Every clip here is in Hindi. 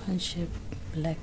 and shape black.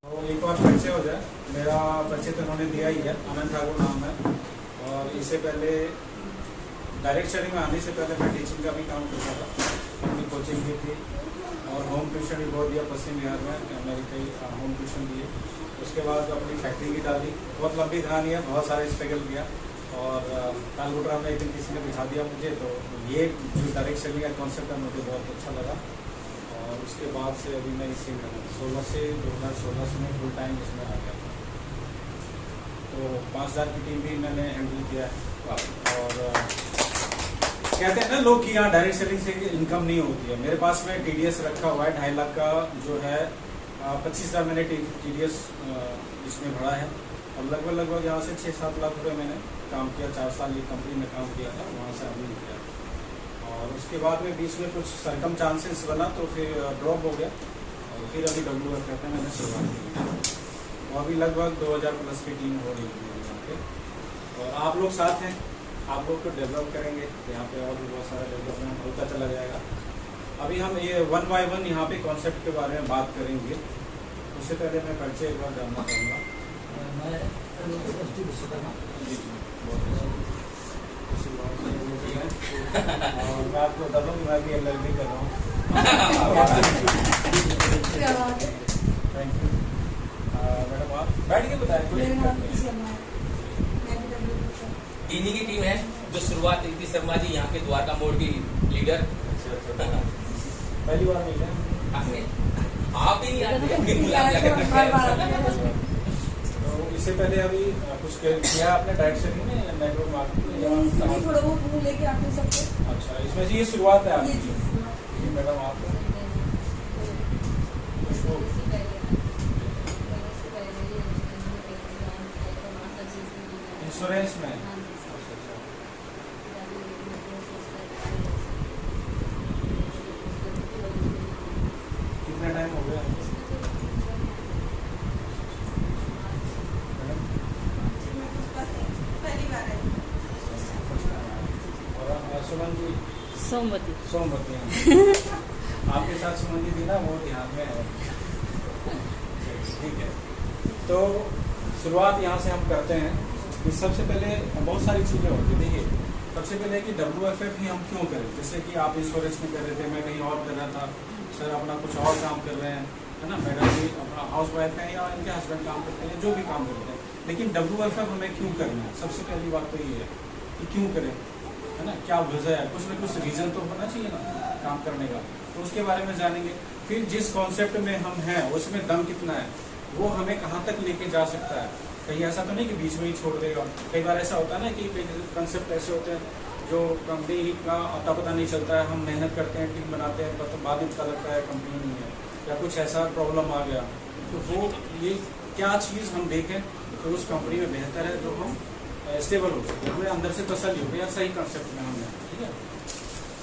तो एक और परिचय हो जाए। मेरा परिचय तो उन्होंने दिया ही है, आनंद ठाकुर नाम है। और इससे पहले डायरेक्ट शेयरिंग में आने से पहले मैं टीचिंग का भी काम करता था, अपनी कोचिंग की थी और होम ट्यूशन भी बहुत दिया पश्चिम बिहार में। मैंने कई होम ट्यूशन दिए। उसके बाद अपनी फैक्ट्री भी डाली। बहुत लंबी कहानी है, बहुत सारे स्ट्रगल किया। और तालगुटरा में एक दिन किसी ने बिठा दिया मुझे, तो ये जो डायरेक्ट शेयरिंग का कॉन्सेप्ट है मुझे बहुत अच्छा लगा। और उसके बाद से अभी मैं इसी में 2016 से मैं फुल टाइम इसमें आ गया था। तो 5000 की टीम भी मैंने हैंडल किया है। और कहते हैं ना लोग कि यहाँ डायरेक्ट सेलिंग से इनकम नहीं होती है। मेरे पास में TDS रखा हुआ है 2.5 लाख का, जो है 25,000 मैंने TDS इसमें भरा है। और लगभग यहाँ से 6-7 लाख रुपए मैंने काम किया। 4 साल ये कंपनी में काम किया था, वहाँ से अभी किया। और उसके बाद में बीच में कुछ सरकम चांसेस बना तो फिर ड्रॉप हो गया। और फिर अभी WF कहते हैं मैंने शुरुआत की। और अभी लगभग 2000 प्लस की टीम हो रही है यहाँ पे। और आप लोग साथ हैं, आप लोग को डेवलप करेंगे यहाँ पे, और भी बहुत सारा डेवलपमेंट होता चला जाएगा। अभी हम ये 1 by 1 यहाँ पे कॉन्सेप्ट के बारे में बात करेंगे। उससे पहले मैं परिचय एक बार जानना चाहूँगा। और मैं आपको बता दूँ मैं भी LLB कर रहा हूँ। Thank you madam. आप बैठ के बताएं। इन्हीं की टीम है जो शुरुआत की थी। शर्मा जी यहाँ के द्वारका मोड़ की लीडर। अच्छा पहली बार मिले आप ही नहीं आते। तो इससे पहले अभी कुछ किया आपने डायरेक्ट सेलिंग में या नेटवर्क मार्केटिंग? थोड़ा बहुत लेके आते सबको। अच्छा, इसमें जी ये शुरुआत है आपकी। मैडम आप इंश्योरेंस में? कितना टाइम हो गया? पहली बार है। और सुमन जी? सोमवती आपके साथ सुमन जी थी ना, वो ध्यान में है। ठीक है, तो शुरुआत यहाँ से हम करते हैं कि सबसे पहले बहुत सारी चीज़ें होती हैं। देखिए, सबसे पहले कि WFF ही हम क्यों करें। जैसे कि आप इंश्योरेंस में कर रहे थे, मैं कहीं और कर रहा था, सर अपना कुछ और काम कर रहे हैं, है ना। मैडम भी अपना हाउस वाइफ है या इनके हस्बैंड काम करते हैं, जो भी काम करते हैं। लेकिन WFF हमें क्यों करना है, सबसे पहली बात तो ये है कि क्यों करें, है ना। क्या वजह है, कुछ ना कुछ रीज़न तो होना चाहिए ना काम करने का। तो उसके बारे में जानेंगे। फिर जिस कॉन्सेप्ट में हम हैं उसमें दम कितना है, वो हमें कहाँ तक लेके जा सकता है। कहीं ऐसा तो नहीं कि बीच में ही छोड़ देगा। कई बार ऐसा होता है ना कि कई कंसेप्ट ऐसे होते हैं जो कंपनी का अता पता नहीं चलता है। हम मेहनत करते हैं, टीम बनाते हैं, तो बाद में पता लगता है कंपनी नहीं है, या कुछ ऐसा प्रॉब्लम आ गया। तो वो ये क्या चीज़ हम देखें तो उस कंपनी में बेहतर है जो हम स्टेबल हो सके, हमें अंदर से तसल्ली हो गया सही कंसेप्ट में हमने। ठीक है,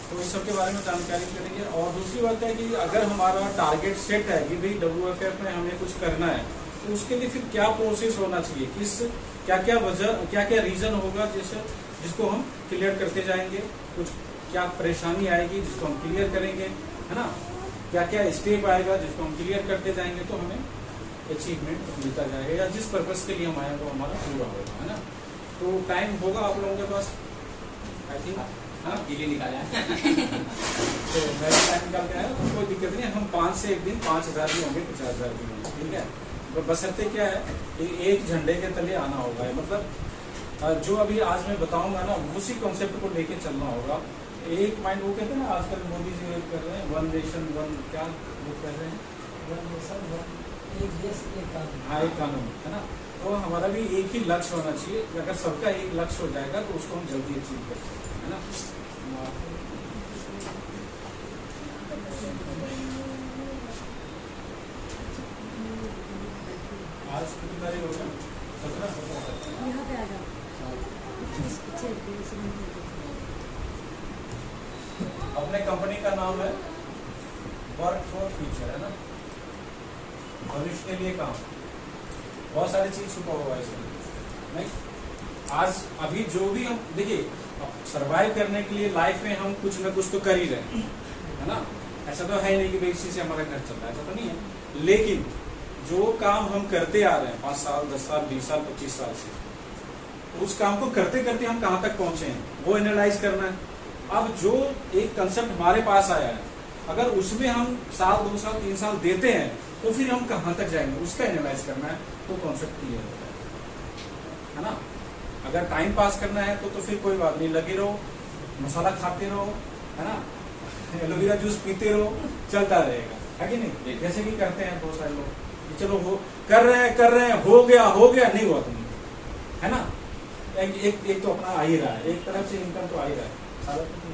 तो इस सब के बारे में जानकारी करेंगे। और दूसरी बात है कि अगर हमारा टारगेट सेट है कि भाई WFF में हमें कुछ करना है, तो उसके लिए फिर क्या प्रोसेस होना चाहिए, किस क्या क्या वजह, क्या क्या रीज़न होगा जिसको हम क्लियर करते जाएंगे। कुछ क्या परेशानी आएगी जिसको हम क्लियर करेंगे, है ना। क्या क्या स्टेप आएगा जिसको हम क्लियर करते जाएंगे, तो हमें अचीवमेंट मिलता जाएगा, या जिस पर्पज़ के लिए हम आए वो हमारा पूरा होगा, है ना। तो टाइम होगा आप लोगों के पास, आई थिंक। हाँ, गिली निकाला है। तो मेरा टाइम निकाल के आया, तो कोई दिक्कत नहीं है। हम 5 से एक दिन 5000 भी होंगे, 50,000 भी होंगे, ठीक है। तो बशर्ते क्या है कि एक झंडे के तले आना होगा। मतलब जो अभी आज मैं बताऊंगा ना, उसी कॉन्सेप्ट को लेके चलना होगा। एक माइंड, वो कहते हैं ना आजकल मोदी जी कर रहे हैं 1 नेशन 1, क्या वो कह रहे हैं, 1 नेशन 1 एक देश एक कानून। हाँ, एक कानून, है ना। तो हमारा भी एक ही लक्ष्य होना चाहिए। अगर सबका एक लक्ष्य हो जाएगा तो उसको हम जल्दी अचीव कर सकते हैं, है ना। आज कितनी तारीख हो गया? 17। यहाँ पे आ जाओ। अपने कंपनी का नाम है वर्क फॉर फ्यूचर, है ना, भविष्य के लिए काम। बहुत सारी चीज छुपा हुआ है इसमें, नहीं। आज अभी जो भी हम देखिए, सरवाइव करने के लिए लाइफ में हम कुछ ना कुछ तो कर ही रहे हैं, है ना। ऐसा तो है नहीं कि भाई इसी से हमारा घर चल रहा है, ऐसा तो नहीं है। लेकिन जो काम हम करते आ रहे हैं 5 साल 10 साल 20 साल 25 साल से, उस काम को करते करते हम कहाँ तक पहुंचे हैं वो एनालाइज करना है। अब जो एक कंसेप्ट हमारे पास आया है, अगर उसमें हम साल 2 साल 3 साल देते हैं तो फिर हम कहाँ तक जाएंगे उसका एनालाइज करना है, तो कॉन्सेप्ट क्लियर होता है ना। अगर टाइम पास करना है तो फिर कोई बात नहीं, लगे रहो, मसाला खाते रहो, है ना, एलोवेरा जूस पीते रहो, चलता रहेगा, है कि नहीं। जैसे कि करते हैं बहुत सारे लोग कि चलो वो कर रहे हैं हो गया नहीं हुआ तुम, है ना। एक तो अपना आ ही रहा है, एक तरफ से इनकम तो आ ही रहा है, सारा कुछ नहीं।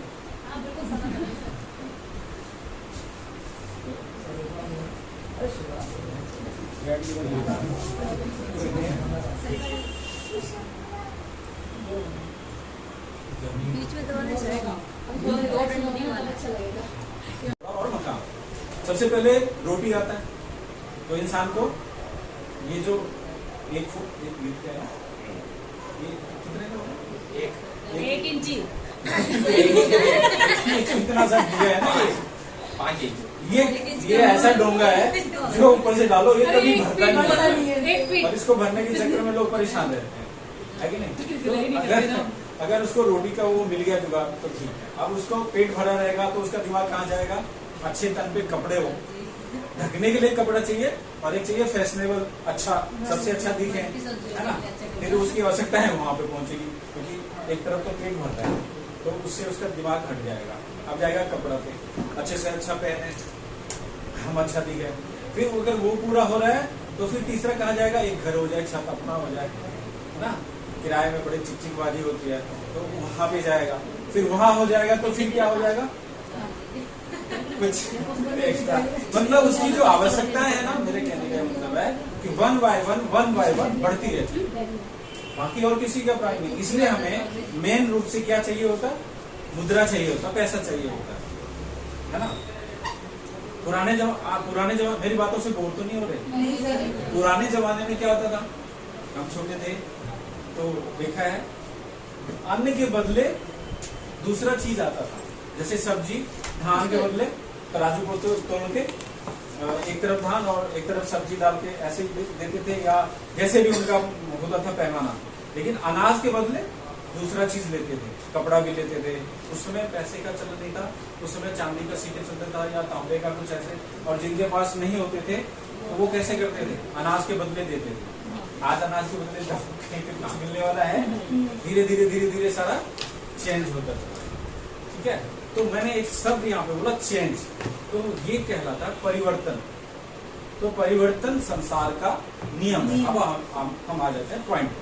बीच में दबाना चाहिए। अच्छा लगेगा। और मकान, सबसे पहले रोटी आता है तो इंसान को ये जो एक फुट एक मीट का है, ये कितने का होगा? 1 इंची। इतना सा दिया है ना, 5 इंच। ये ऐसा डोंगा है जो ऊपर से डालो ये कभी भरता नहीं है, 1 फीट। और इसको भरने के चक्कर में लोग परेशान रहते हैं, है कि नहीं। तो अगर उसको रोटी का वो मिल गया जुगाड़ तो ठीक है। अब उसको पेट भरा रहेगा तो उसका दिमाग कहाँ जाएगा, अच्छे तन पे कपड़े हो, ढकने के लिए कपड़ा चाहिए, और एक चाहिए फैशनेबल, अच्छा सबसे अच्छा दिखे, है ना। फिर उसकी आवश्यकता है वहां पे पहुंचेगी, क्योंकि एक तरफ तो पेट भरता है तो उससे उसका दिमाग हट जाएगा, अब जाएगा कपड़ा पे, अच्छे से अच्छा पहने, हम अच्छा दिखे। फिर अगर वो पूरा हो रहा है तो फिर तीसरा कहा जाएगा, एक घर हो जाए, छत अपना हो जाए, है ना। किराए में बड़े चिकचिकबाजी होती है तो वहां पे जाएगा, फिर वहां हो जाएगा तो फिर क्या हो जाएगा, कुछ एक्स्ट्रा। मतलब उसकी जो आवश्यकता है ना, मेरे कहने का मतलब है कि 1 बाय 1 बढ़ती रहती है, बाकी और किसी का प्राइस नहीं। इसलिए हमें मेन रूप से क्या चाहिए होता है, मुद्रा चाहिए होता, पैसा चाहिए होता है ना। पुराने जमाने, मेरी बातों से बोर तो नहीं हो रहे। पुराने जमाने में क्या होता था, हम छोटे थे तो देखा है, अन्न के बदले दूसरा चीज आता था, जैसे सब्जी, धान के बदले तराजू को तोड़ के एक तरफ धान और एक तरफ सब्जी डाल के ऐसे देते थे, या जैसे भी उनका होता था पैमाना। लेकिन अनाज के बदले दूसरा चीज लेते थे, कपड़ा भी लेते थे। उस समय पैसे का चलन नहीं था, उस समय चांदी का सिक्के चलता था या तांबे का कुछ ऐसे, और जिनके पास नहीं होते थे तो वो कैसे करते थे, अनाज के बदले देते थे। आज अनाज के बदले कहीं पे कुछ मिलने वाला है, धीरे धीरे सारा चेंज होता था, ठीक है। तो मैंने एक शब्द यहाँ पे बोला चेंज, तो ये कहलाता है परिवर्तन। तो परिवर्तन संसार का नियम है। अब हम आ जाते हैं पॉइंट पे,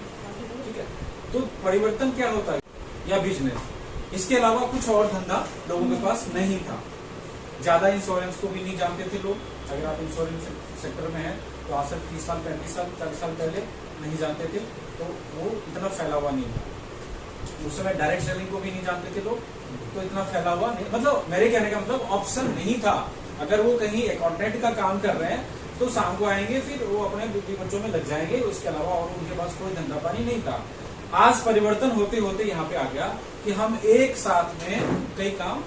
ठीक है। तो परिवर्तन क्या होता है, या बिजनेस, इसके अलावा कुछ और धंधा लोगों के पास नहीं था। ज्यादा इंश्योरेंस को भी नहीं जानते थे लोग। अगर आप इंश्योरेंस सेक्टर में हैं तो आज से 30 साल 35 साल 40 साल पहले नहीं जानते थे, तो वो इतना फैला हुआ नहीं था। उस समय डायरेक्ट सेलिंग को भी नहीं जानते थे लोग, तो इतना फैला हुआ नहीं, मतलब मेरे कहने का मतलब ऑप्शन नहीं था। अगर वो कहीं अकाउंटेंट का काम कर रहे हैं तो शाम को आएंगे, फिर वो अपने बुद्धि बच्चों में लग जाएंगे, उसके अलावा और उनके पास कोई धंधा पानी नहीं था। आज परिवर्तन होते होते यहाँ पे आ गया कि हम एक साथ में कई काम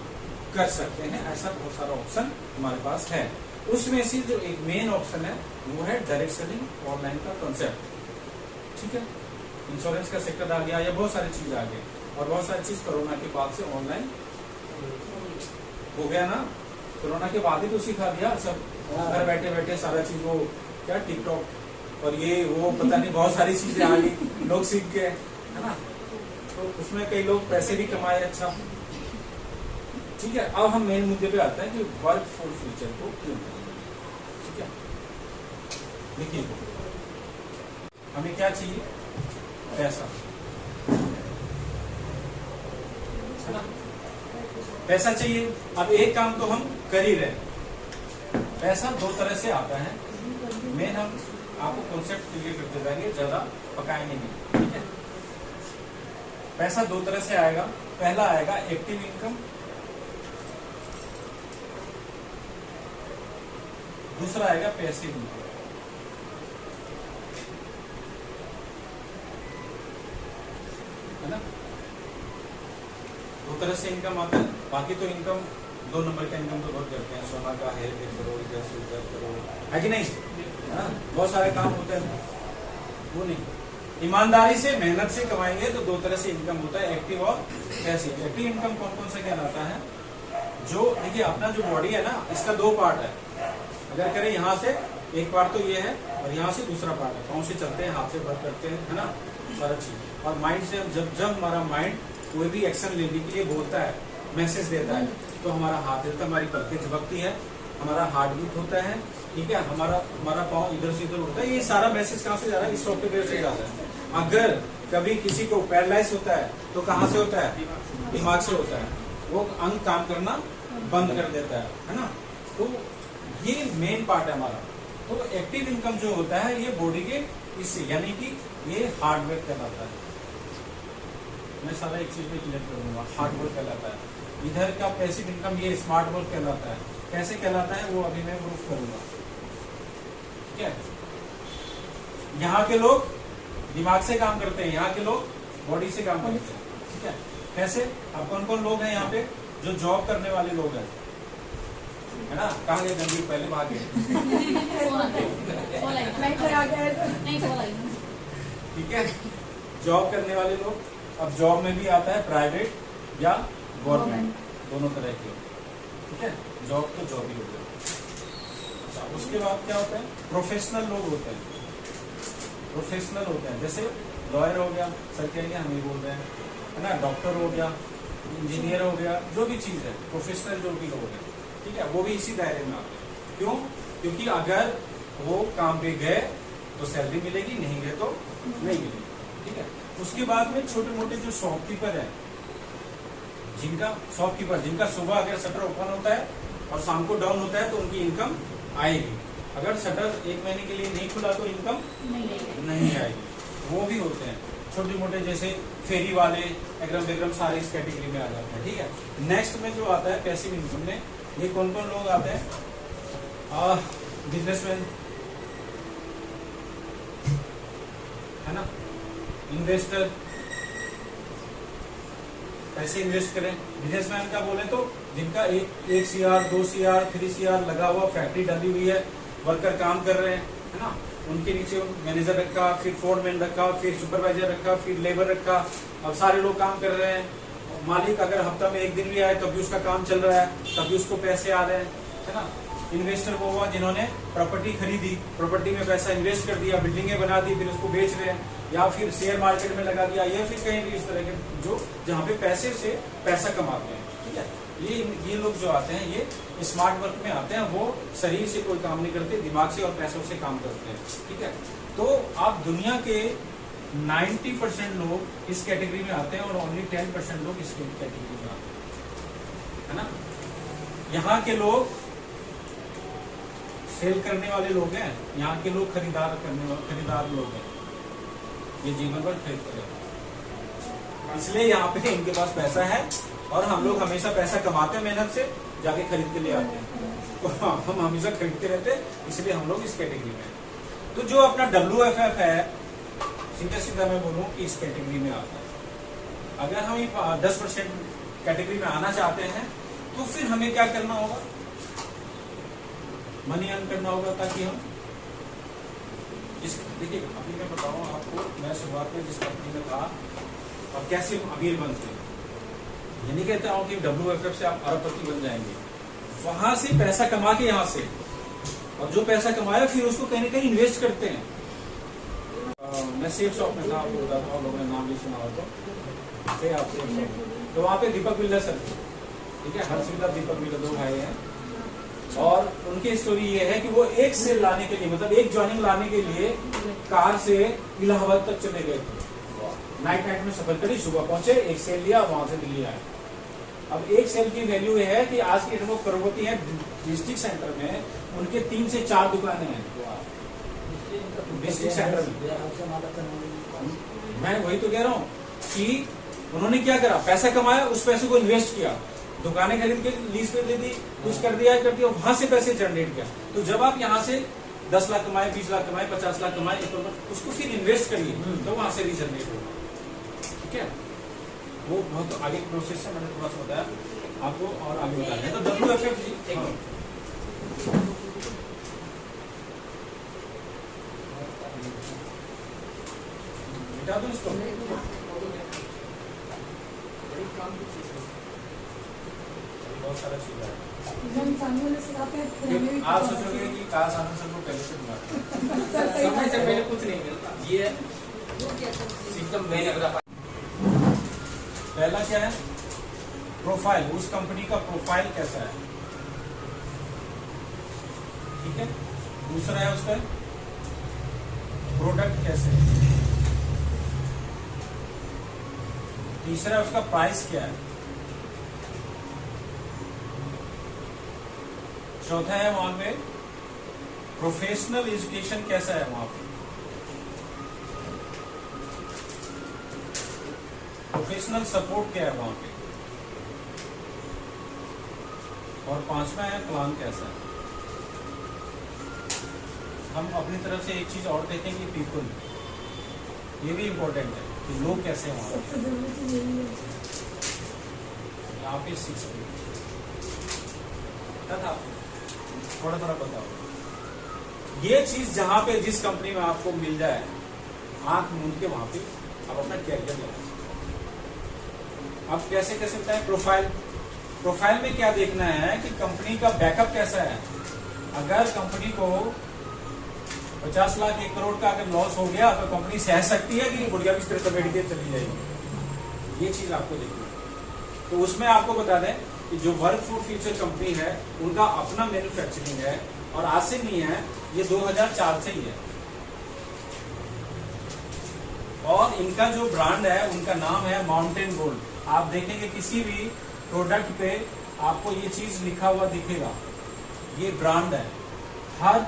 कर सकते हैं, ऐसा बहुत सारा ऑप्शन हमारे पास है। उसमें से जो एक मेन ऑप्शन है वो है डायरेक्ट सेलिंग, ऑनलाइन का कॉन्सेप्ट, ठीक है। इंश्योरेंस का सेक्टर आ गया, या बहुत सारी चीज आ गई, और बहुत सारी चीज कोरोना के बाद से ऑनलाइन हो गया ना। कोरोना के बाद ही तो सिखा दिया सब, घर बैठे बैठे सारा चीज, वो क्या टिकटॉक और ये वो पता नहीं बहुत सारी चीजें आ गई, लोग सीख गए, है ना। तो उसमें कई लोग पैसे भी कमाए, अच्छा, ठीक है। अब हम मेन मुद्दे पे आते हैं कि वर्क फॉर फ्यूचर को क्यों करें, ठीक है। देखिए हमें क्या चाहिए, पैसा, है ना, पैसा चाहिए। अब एक काम तो हम कर ही रहे, पैसा 2 तरह से आता है। मेन हम आपको कॉन्सेप्ट क्लियर करते जाएंगे, ज्यादा पकाएंगे नहीं, ठीक है। पैसा 2 तरह से आएगा। पहला आएगा एक्टिव इनकम, दूसरा आएगा पैसिव इनकम, है ना। 2 तरह से इनकम आता है। बाकी तो इनकम 2 नंबर का इनकम तो बहुत करते हैं, सोना का है 1 करोड़ 10 करोड़, है कि नहीं। है ना, बहुत सारे काम होते हैं, वो नहीं। ईमानदारी से मेहनत से कमाएंगे तो दो तरह से इनकम होता है, एक्टिव और पैसिव। एक्टिव इनकम कौन कौन सा कहलाता है? जो देखिए अपना जो बॉडी है ना, इसका दो पार्ट है। अगर करें यहाँ से एक पार्ट तो ये है और यहाँ से दूसरा पार्ट है। पाँव से चलते हैं, हाथ से वर्क करते हैं, है ना, सारा चीज। और माइंड से जब हमारा माइंड कोई भी एक्शन लेने के लिए बोलता है, मैसेज देता है, तो हमारा हाथ हिलता है, हमारी पलकें झपकती है, हमारा हार्ट बीट होता है, ठीक है, हमारा पाँव इधर से इधर उड़ता है। ये सारा मैसेज कहाँ से जा रहा है? इस सॉफ्टवेयर से जाता है। अगर कभी किसी को पैरालाइज होता है तो कहाँ से होता है? दिमाग से होता है। वो अंग काम करना बंद कर देता है ना। तो ये मेन पार्ट है हमारा। तो एक्टिव इनकम जो होता है ये बॉडी के इससे, यानी कि ये हार्डवर्क कहलाता है। मैं सारा एक चीज में क्लियर करूंगा। हार्डवर्क कहलाता है। इधर का पैसिव इनकम ये स्मार्ट वर्क कहलाता है। कैसे कहलाता है वो अभी मैं प्रूफ करूंगा, ठीक है। यहाँ के लोग दिमाग से काम करते हैं, यहाँ के लोग बॉडी से काम करते हैं, ठीक है। कैसे? अब कौन कौन लोग हैं यहाँ पे जो जॉब करने वाले लोग हैं, है ना? कहाँ गए गंदी? पहले भाग गए, ठीक है। जॉब करने वाले लोग, अब जॉब में भी आता है प्राइवेट या गवर्नमेंट, दोनों तरह के, ठीक है। जॉब तो जॉब ही हो गया। अच्छा, उसके बाद क्या होता है? प्रोफेशनल लोग होते हैं। प्रोफेशनल होते हैं जैसे लॉयर हो गया, सर कहेंगे हम ही बोल रहे हैं, है ना, डॉक्टर हो गया, इंजीनियर हो गया, जो भी चीज है प्रोफेशनल जो भी लोग हैं, ठीक है, वो भी इसी दायरे में आते हैं। क्यों? क्योंकि अगर वो काम पे गए तो सैलरी मिलेगी, नहीं गए तो नहीं मिलेगी, ठीक है। उसके बाद में छोटे मोटे जो शॉपकीपर है, जिनका सुबह अगर शटर ओपन होता है और शाम को डाउन होता है तो उनकी इनकम आएगी। अगर शटर एक महीने के लिए नहीं खुला तो इनकम नहीं आएगी। वो भी होते हैं छोटे मोटे, जैसे फेरी वाले, एग्रम बेग्रम, सारे इस कैटेगरी में आ जाते हैं, ठीक है। नेक्स्ट में जो आता है पैसिव इनकम में, ये कौन कौन लोग आते हैं? बिजनेसमैन, है ना, इन्वेस्टर, पैसे इन्वेस्ट करें। बिजनेसमैन का बोले तो जिनका एक CR, 2 CR, 3 CR लगा हुआ, फैक्ट्री डाली हुई है, वर्कर काम कर रहे हैं, है ना, उनके नीचे मैनेजर रखा, फिर फोरमैन रखा, फिर सुपरवाइजर रखा, फिर लेबर रखा, अब सारे लोग काम कर रहे हैं। मालिक अगर हफ्ता में एक दिन भी आए तब भी उसका काम चल रहा है, तब भी उसको पैसे आ रहे हैं, है ना। इन्वेस्टर वो हुआ जिन्होंने प्रॉपर्टी खरीदी, प्रॉपर्टी में पैसा इन्वेस्ट कर दिया, बिल्डिंगें बना दी, फिर उसको बेच रहे हैं, या फिर शेयर मार्केट में लगा दिया, या फिर कहीं भी इस तरह के जो जहाँ पे पैसे से पैसा कमाते हैं, ठीक है। ये लोग जो आते हैं ये स्मार्ट वर्क में आते हैं। वो शरीर से कोई काम नहीं करते, दिमाग से और पैसों से काम करते हैं, ठीक है। तो आप दुनिया के 90% लोग इस कैटेगरी में आते हैं और ओनली 10% लोग इस कैटेगरी में आते हैं, है ना। यहाँ के लोग सेल करने वाले लोग हैं, यहाँ के लोग खरीदार लोग हैं, ये जीवन भर खरीदते हैं। इसलिए यहाँ पे इनके पास पैसा है और हम लोग हमेशा पैसा कमाते हैं, मेहनत से जाके खरीद के ले आते हैं। तो हम हमेशा खरीदते रहते हैं, इसलिए हम लोग इस कैटेगरी में। तो जो अपना WFF है, सीधा मैं बोलूँ कि इस कैटेगरी में आता है। अगर हम 10% कैटेगरी में आना चाहते हैं तो फिर हमें क्या करना होगा? मनी अर्न करना होगा, ताकि हम इस, देखिए अभी मैं बताऊँ आपको, मैं शुरुआत में जिस कंपनी में था और कैसे अमीर बनते हैं, ये नहीं कहता हूँ कि WFF से आप अरबपति बन जाएंगे। वहां से पैसा कमा के यहाँ से, और जो पैसा कमाया फिर उसको कहीं ना कहीं इन्वेस्ट करते हैं। मैं सेफ शॉप में था, आपको बताता हूँ, लोगों ने नाम भी सुना हो तो वहाँ पे दीपक बिल्डर सर, ठीक है, हर्षविला दीपक बिल्डर, 2 भाई हैं। और उनकी स्टोरी ये है कि वो एक सेल लाने के लिए, मतलब एक ज्वाइनिंग लाने के लिए कार से इलाहाबाद तक चले गए थे। नाइट में सफर करी, सुबह पहुंचे, एक सेल लिया, वहां से दिल्ली आए। अब एक सेल की वैल्यू ये है कि आज के वो करोड़पति है, डिस्ट्रिक्ट सेंटर में उनके 3 से 4 दुकानें हैं डिस्ट्रिक्ट सेंटर में। मैं वही तो कह रहा हूँ कि उन्होंने क्या करा, पैसा कमाया, उस पैसे को इन्वेस्ट किया, दुकानें खरीद के लीज पे दे दी, कुछ कर दिया, वहां से पैसे जनरेट किया। तो जब आप यहाँ से 10 लाख कमाए, 20 लाख कमाए, 50 लाख कमाए, उसको फिर इन्वेस्ट करिए, तो वहां से रीजनरेट होगा, ठीक है। वो बहुत आगे प्रोसेस है, मैंने थोड़ा सा बताया आपको और आगे बताया। तो WFF मिटा दूं इसको? बहुत सारा चीज है। आप सोचोगे कि काश आनंद सर को पहले से बुलाते। समय से पहले कुछ नहीं मिलता, ये एकदम मैंने बता। पहला क्या है? प्रोफाइल, उस कंपनी का प्रोफाइल कैसा है, ठीक है। दूसरा है उसका प्रोडक्ट कैसे है। तीसरा है उसका प्राइस क्या है। चौथा है वहां पे प्रोफेशनल एजुकेशन कैसा है वहां पे, प्रोफेशनल सपोर्ट क्या है वहां पे, और पांचवा है प्लान कैसा है। हम अपनी तरफ से एक चीज और देखेंगे, पीपल, ये भी इम्पोर्टेंट है कि लोग कैसे हैं वहां पे। यहाँ पे 6 था, थोड़ा थोड़ा बताओ। ये चीज जहां पे जिस कंपनी में आपको मिल जाए, आंख मूंद के वहां पे आप अपना कैरियर लेना चाहिए। अब कैसे कैसे होता है प्रोफाइल? प्रोफाइल में क्या देखना है कि कंपनी का बैकअप कैसा है। अगर कंपनी को 50 लाख 1 करोड़ का अगर लॉस हो गया तो कंपनी सह सकती है कि गुड़िया बिस्तर पर बैठ के चली जाएगी। ये चीज आपको देखनी है। तो उसमें आपको बता दें कि जो वर्क फॉर फ्यूचर कंपनी है उनका अपना मैन्युफैक्चरिंग है, और आज से नहीं है, ये 2004 से ही है। और इनका जो ब्रांड है उनका नाम है माउंटेन गोल्ड। आप देखेंगे किसी भी प्रोडक्ट पे आपको ये चीज लिखा हुआ दिखेगा, ये ब्रांड है। हर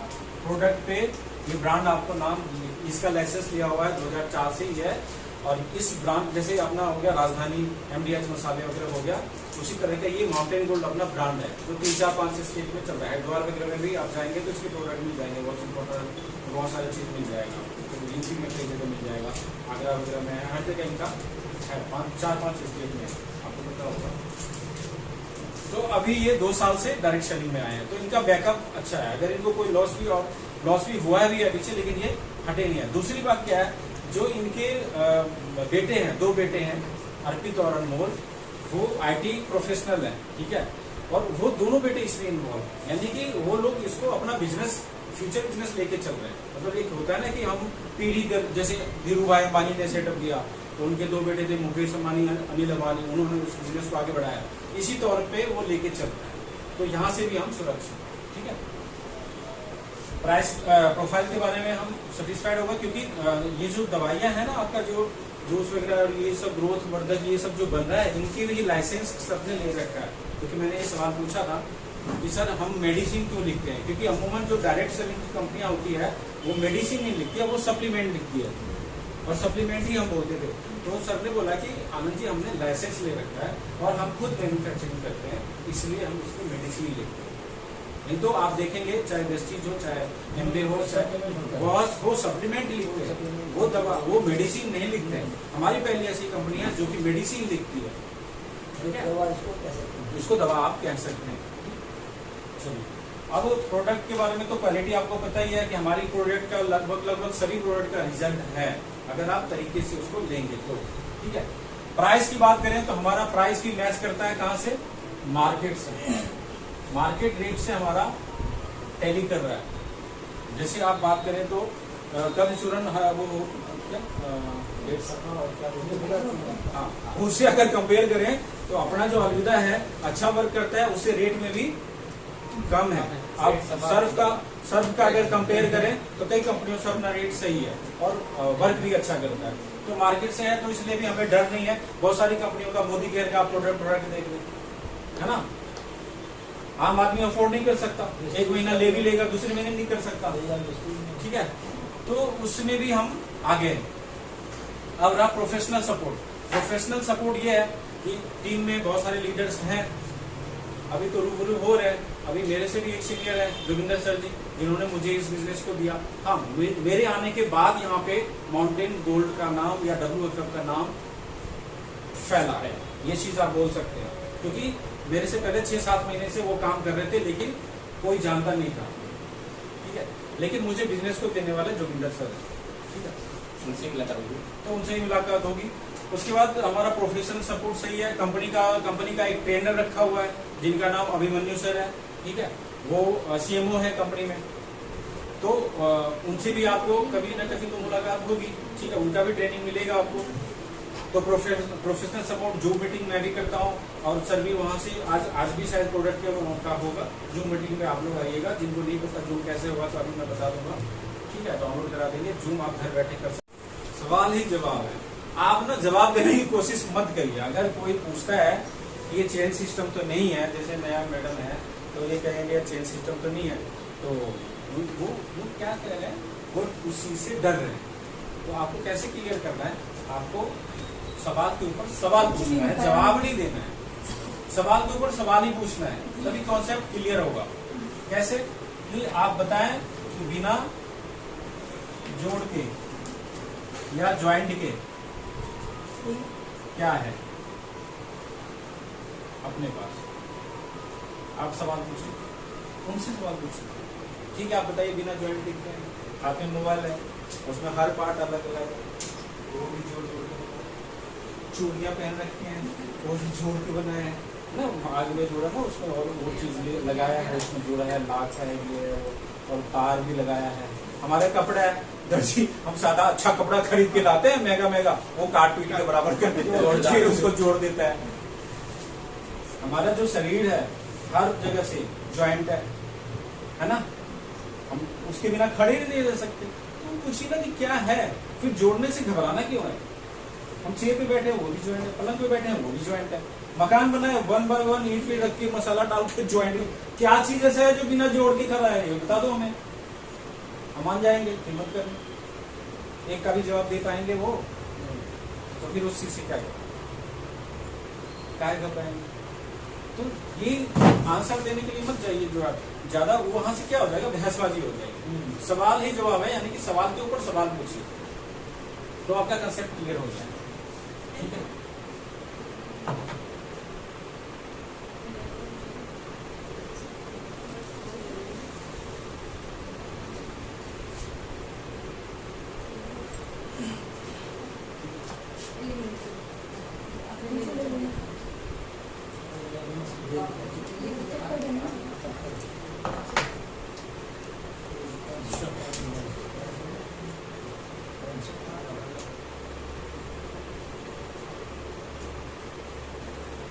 प्रोडक्ट पे ये ब्रांड आपको नाम, इसका लाइसेंस लिया हुआ है 2004 से ही है। और इस ब्रांड जैसे अपना हो गया राजधानी, MDH मसाले वगैरह हो गया, उसी तरह का ये माउंटेन गोल्ड अपना ब्रांड है, जो 3-4-5 स्टेट में चल रहा है। हरिद्वार वगैरह में भी आप जाएंगे तो इसके प्रोडक्ट मिल जाएंगे, वॉशिंग पाउडर, बहुत सारी चीज मिल जाएगा। तो यूपी में कई जगह मिल जाएगा, आगरा वगैरह में, हर जगह इनका है, 4-5 स्टेट में, आपको पता होगा। तो अभी ये 2 साल से डायरेक्ट सेलिंग में आए हैं, तो इनका बैकअप अच्छा है। अगर इनको कोई लॉस भी हुआ है भी है पीछे, लेकिन ये हटे नहीं है। दूसरी बात क्या है, जो इनके बेटे हैं, 2 बेटे हैं, अर्पित और अनमोल, वो IT प्रोफेशनल है, ठीक है। और वो दोनों बेटे इसमें इन्वॉल्व, यानी कि वो लोग इसको अपना बिजनेस, फ्यूचर बिजनेस लेके चल रहे हैं। मतलब एक होता है ना कि हम पीढ़ी कर, जैसे धीरू भाई अंबानी ने सेटअप किया, तो उनके 2 बेटे थे, मुकेश अंबानी, अनिल अंबानी, उन्होंने उस बिजनेस को आगे बढ़ाया। इसी तौर पे वो लेके चल रहे हैं, तो यहाँ से भी हम सुरक्षित, ठीक है। प्राइस प्रोफाइल के बारे में हम सेटिस्फाइड होगा, क्योंकि ये जो दवाइयां हैं ना, आपका जो जूस वगैरह, ये सब ग्रोथ वर्धक, ये सब जो बन रहा है, इनके लिए लाइसेंस सबने ले रखा है। क्योंकि मैंने ये सवाल पूछा था कि सर हम मेडिसिन क्यों लिखते हैं, क्योंकि अमूमन जो डायरेक्ट सेलिंग की कंपनियां होती है वो मेडिसिन नहीं लिखती है, वो सप्लीमेंट लिखती है, और सप्लीमेंट ही हम बोलते थे। तो सर ने बोला कि आनंद जी हमने लाइसेंस ले रखा है और हम खुद मैन्युफैक्चरिंग करते हैं, इसलिए हम इसको मेडिसिन लिखते हैं। नहीं तो आप देखेंगे चाहे वेस्टीज हो, चाहे एमबे हो, चाहे वो सप्लीमेंट लिखते हैं, वो दवा, वो मेडिसिन नहीं लिखते हैं। हमारी पहली ऐसी कंपनी है जो कि मेडिसिन लिखती है, ठीक है, इसको दवा आप कह सकते हैं। चलिए, अब प्रोडक्ट के बारे में तो क्वालिटी आपको पता ही है कि हमारी प्रोडक्ट का लगभग सभी प्रोडक्ट का रिजल्ट है, अगर आप तरीके से उसको लेंगे तो, ठीक है। प्राइस की बात करें तो हमारा प्राइस भी मैच करता है कहां से, मार्केट से, मार्केट रेट से हमारा टैली कर रहा है। जैसे आप बात करें तो कल चूरन वो हाँ, उससे अगर कंपेयर करें तो अपना जो अलविदा है अच्छा वर्क करता है, उससे रेट में भी कम है। आप सर्फ का अगर कंपेयर करें तो कई कंपनियों से अपना रेट सही है और वर्क भी अच्छा करता है, तो मार्केट से है, तो इसलिए भी हमें डर नहीं है। बहुत सारी कंपनियों का मोदी केयर का प्रोडक्ट देख लें, है ना, आम आदमी अफोर्ड नहीं कर सकता, 1 महीना ले भी लेगा, दूसरे महीने नहीं कर सकता, ठीक है। तो उसमें भी हम आगे हैं। अब रहा प्रोफेशनल सपोर्ट। प्रोफेशनल सपोर्ट ये है कि टीम में बहुत सारे लीडर्स हैं, अभी तो रूबरू हो रहे हैं। अभी मेरे से भी एक सीनियर है जोगिंदर सर जी, जिन्होंने मुझे इस बिजनेस को दिया। हाँ, मेरे आने के बाद यहाँ पे माउंटेन गोल्ड का नाम या WFF का नाम फैला है, ये चीज आप बोल सकते हैं, क्योंकि मेरे से पहले 6-7 महीने से वो काम कर रहे थे, लेकिन कोई जानता नहीं था, ठीक है। लेकिन मुझे बिजनेस को देने वाले जोगिंदर सर है, ठीक है। उनसे मुलाकात होगी। तो उनसे ही मुलाकात होगी। उसके बाद हमारा प्रोफेशनल सपोर्ट सही है। कंपनी का एक ट्रेनर रखा हुआ है जिनका नाम अभिमन्यु सर है, ठीक है, वो CMO है कंपनी में। तो उनसे भी आपको कभी ना कभी तो मुलाकात होगी, ठीक है, उनका भी ट्रेनिंग मिलेगा आपको। तो प्रोफेशनल सपोर्ट जूम मीटिंग मैं भी करता हूँ, और सर भी वहाँ से आज भी शायद प्रोडक्ट का होगा जूम मीटिंग में। आप लोग आइएगा, जिनको नहीं पता जूम कैसे होगा तो अभी मैं बता दूंगा, ठीक है, डाउनलोड करा देंगे जूम, आप घर बैठे कर सकते। सवाल ही जवाब है, आप ना जवाब देने की कोशिश मत करिए। अगर कोई पूछता है कि ये चेन सिस्टम तो नहीं है, जैसे नया मैडम है तो ये कहेंगे चेन सिस्टम तो नहीं है, तो वो क्या कह रहे हैं, वो उसी से डर रहे हैं। तो आपको कैसे क्लियर करना है, आपको सवाल के ऊपर सवाल पूछना है, जवाब नहीं देना है। सवाल के ऊपर सवाल ही पूछना है, तभी कॉन्सेप्ट क्लियर होगा। कैसे कि आप बताएं कि बिना जोड़ के या ज्वाइंट के क्या है अपने पास, आप सवाल पूछिए, उनसे सवाल पूछिए, ठीक है, आप बताइए बिना ज्वाइंट के क्या है। हाथ में मोबाइल है, उसमें हर पार्ट अलग अलग है, वो भी जोड़ जोड़ के, चूड़ियाँ पहन रखी हैं वो भी जोड़ के बनाए हैं ना, आगे में जोड़ा ना, उसमें और वो चीज लगाया है, उसमें जोड़ा है, लाख है ये, और तार भी लगाया है। हमारे कपड़ा है, दर्जी हम सादा अच्छा कपड़ा खरीद के लाते हैं महंगा, वो काट पीट के बराबर कर देते हैं, फिर उसको जोड़ देता है। हमारा जो शरीर है हर जगह से ज्वाइंट है ना, हम उसके बिना खड़े नहीं रह सकते। तो पूछिए ना कि क्या है, फिर जोड़ने से घबराना क्यों है। हम चेयर पे बैठे हैं वो भी ज्वाइंट है, पलंग पे बैठे हैं वो भी ज्वाइंट है, मकान बनाए 1 बाय 1 ईंट पे रख के मसाला डाल के ज्वाइंट है। क्या चीज ऐसा है जो बिना जोड़ के खड़ा है, ये बता दो हमें, हम मान जाएंगे, हिम्मत करें। एक का भी जवाब दे पाएंगे वो, तो फिर उस चीज से क्या घबराएंगे। तो ये आंसर देने के लिए मत जाइए जो आप ज्यादा, वहां से क्या हो जाएगा, बहसबाजी हो जाएगी। सवाल ही जवाब है, यानी कि सवाल के ऊपर सवाल पूछिए, तो आपका कंसेप्ट क्लियर हो जाएगा, ठीक है।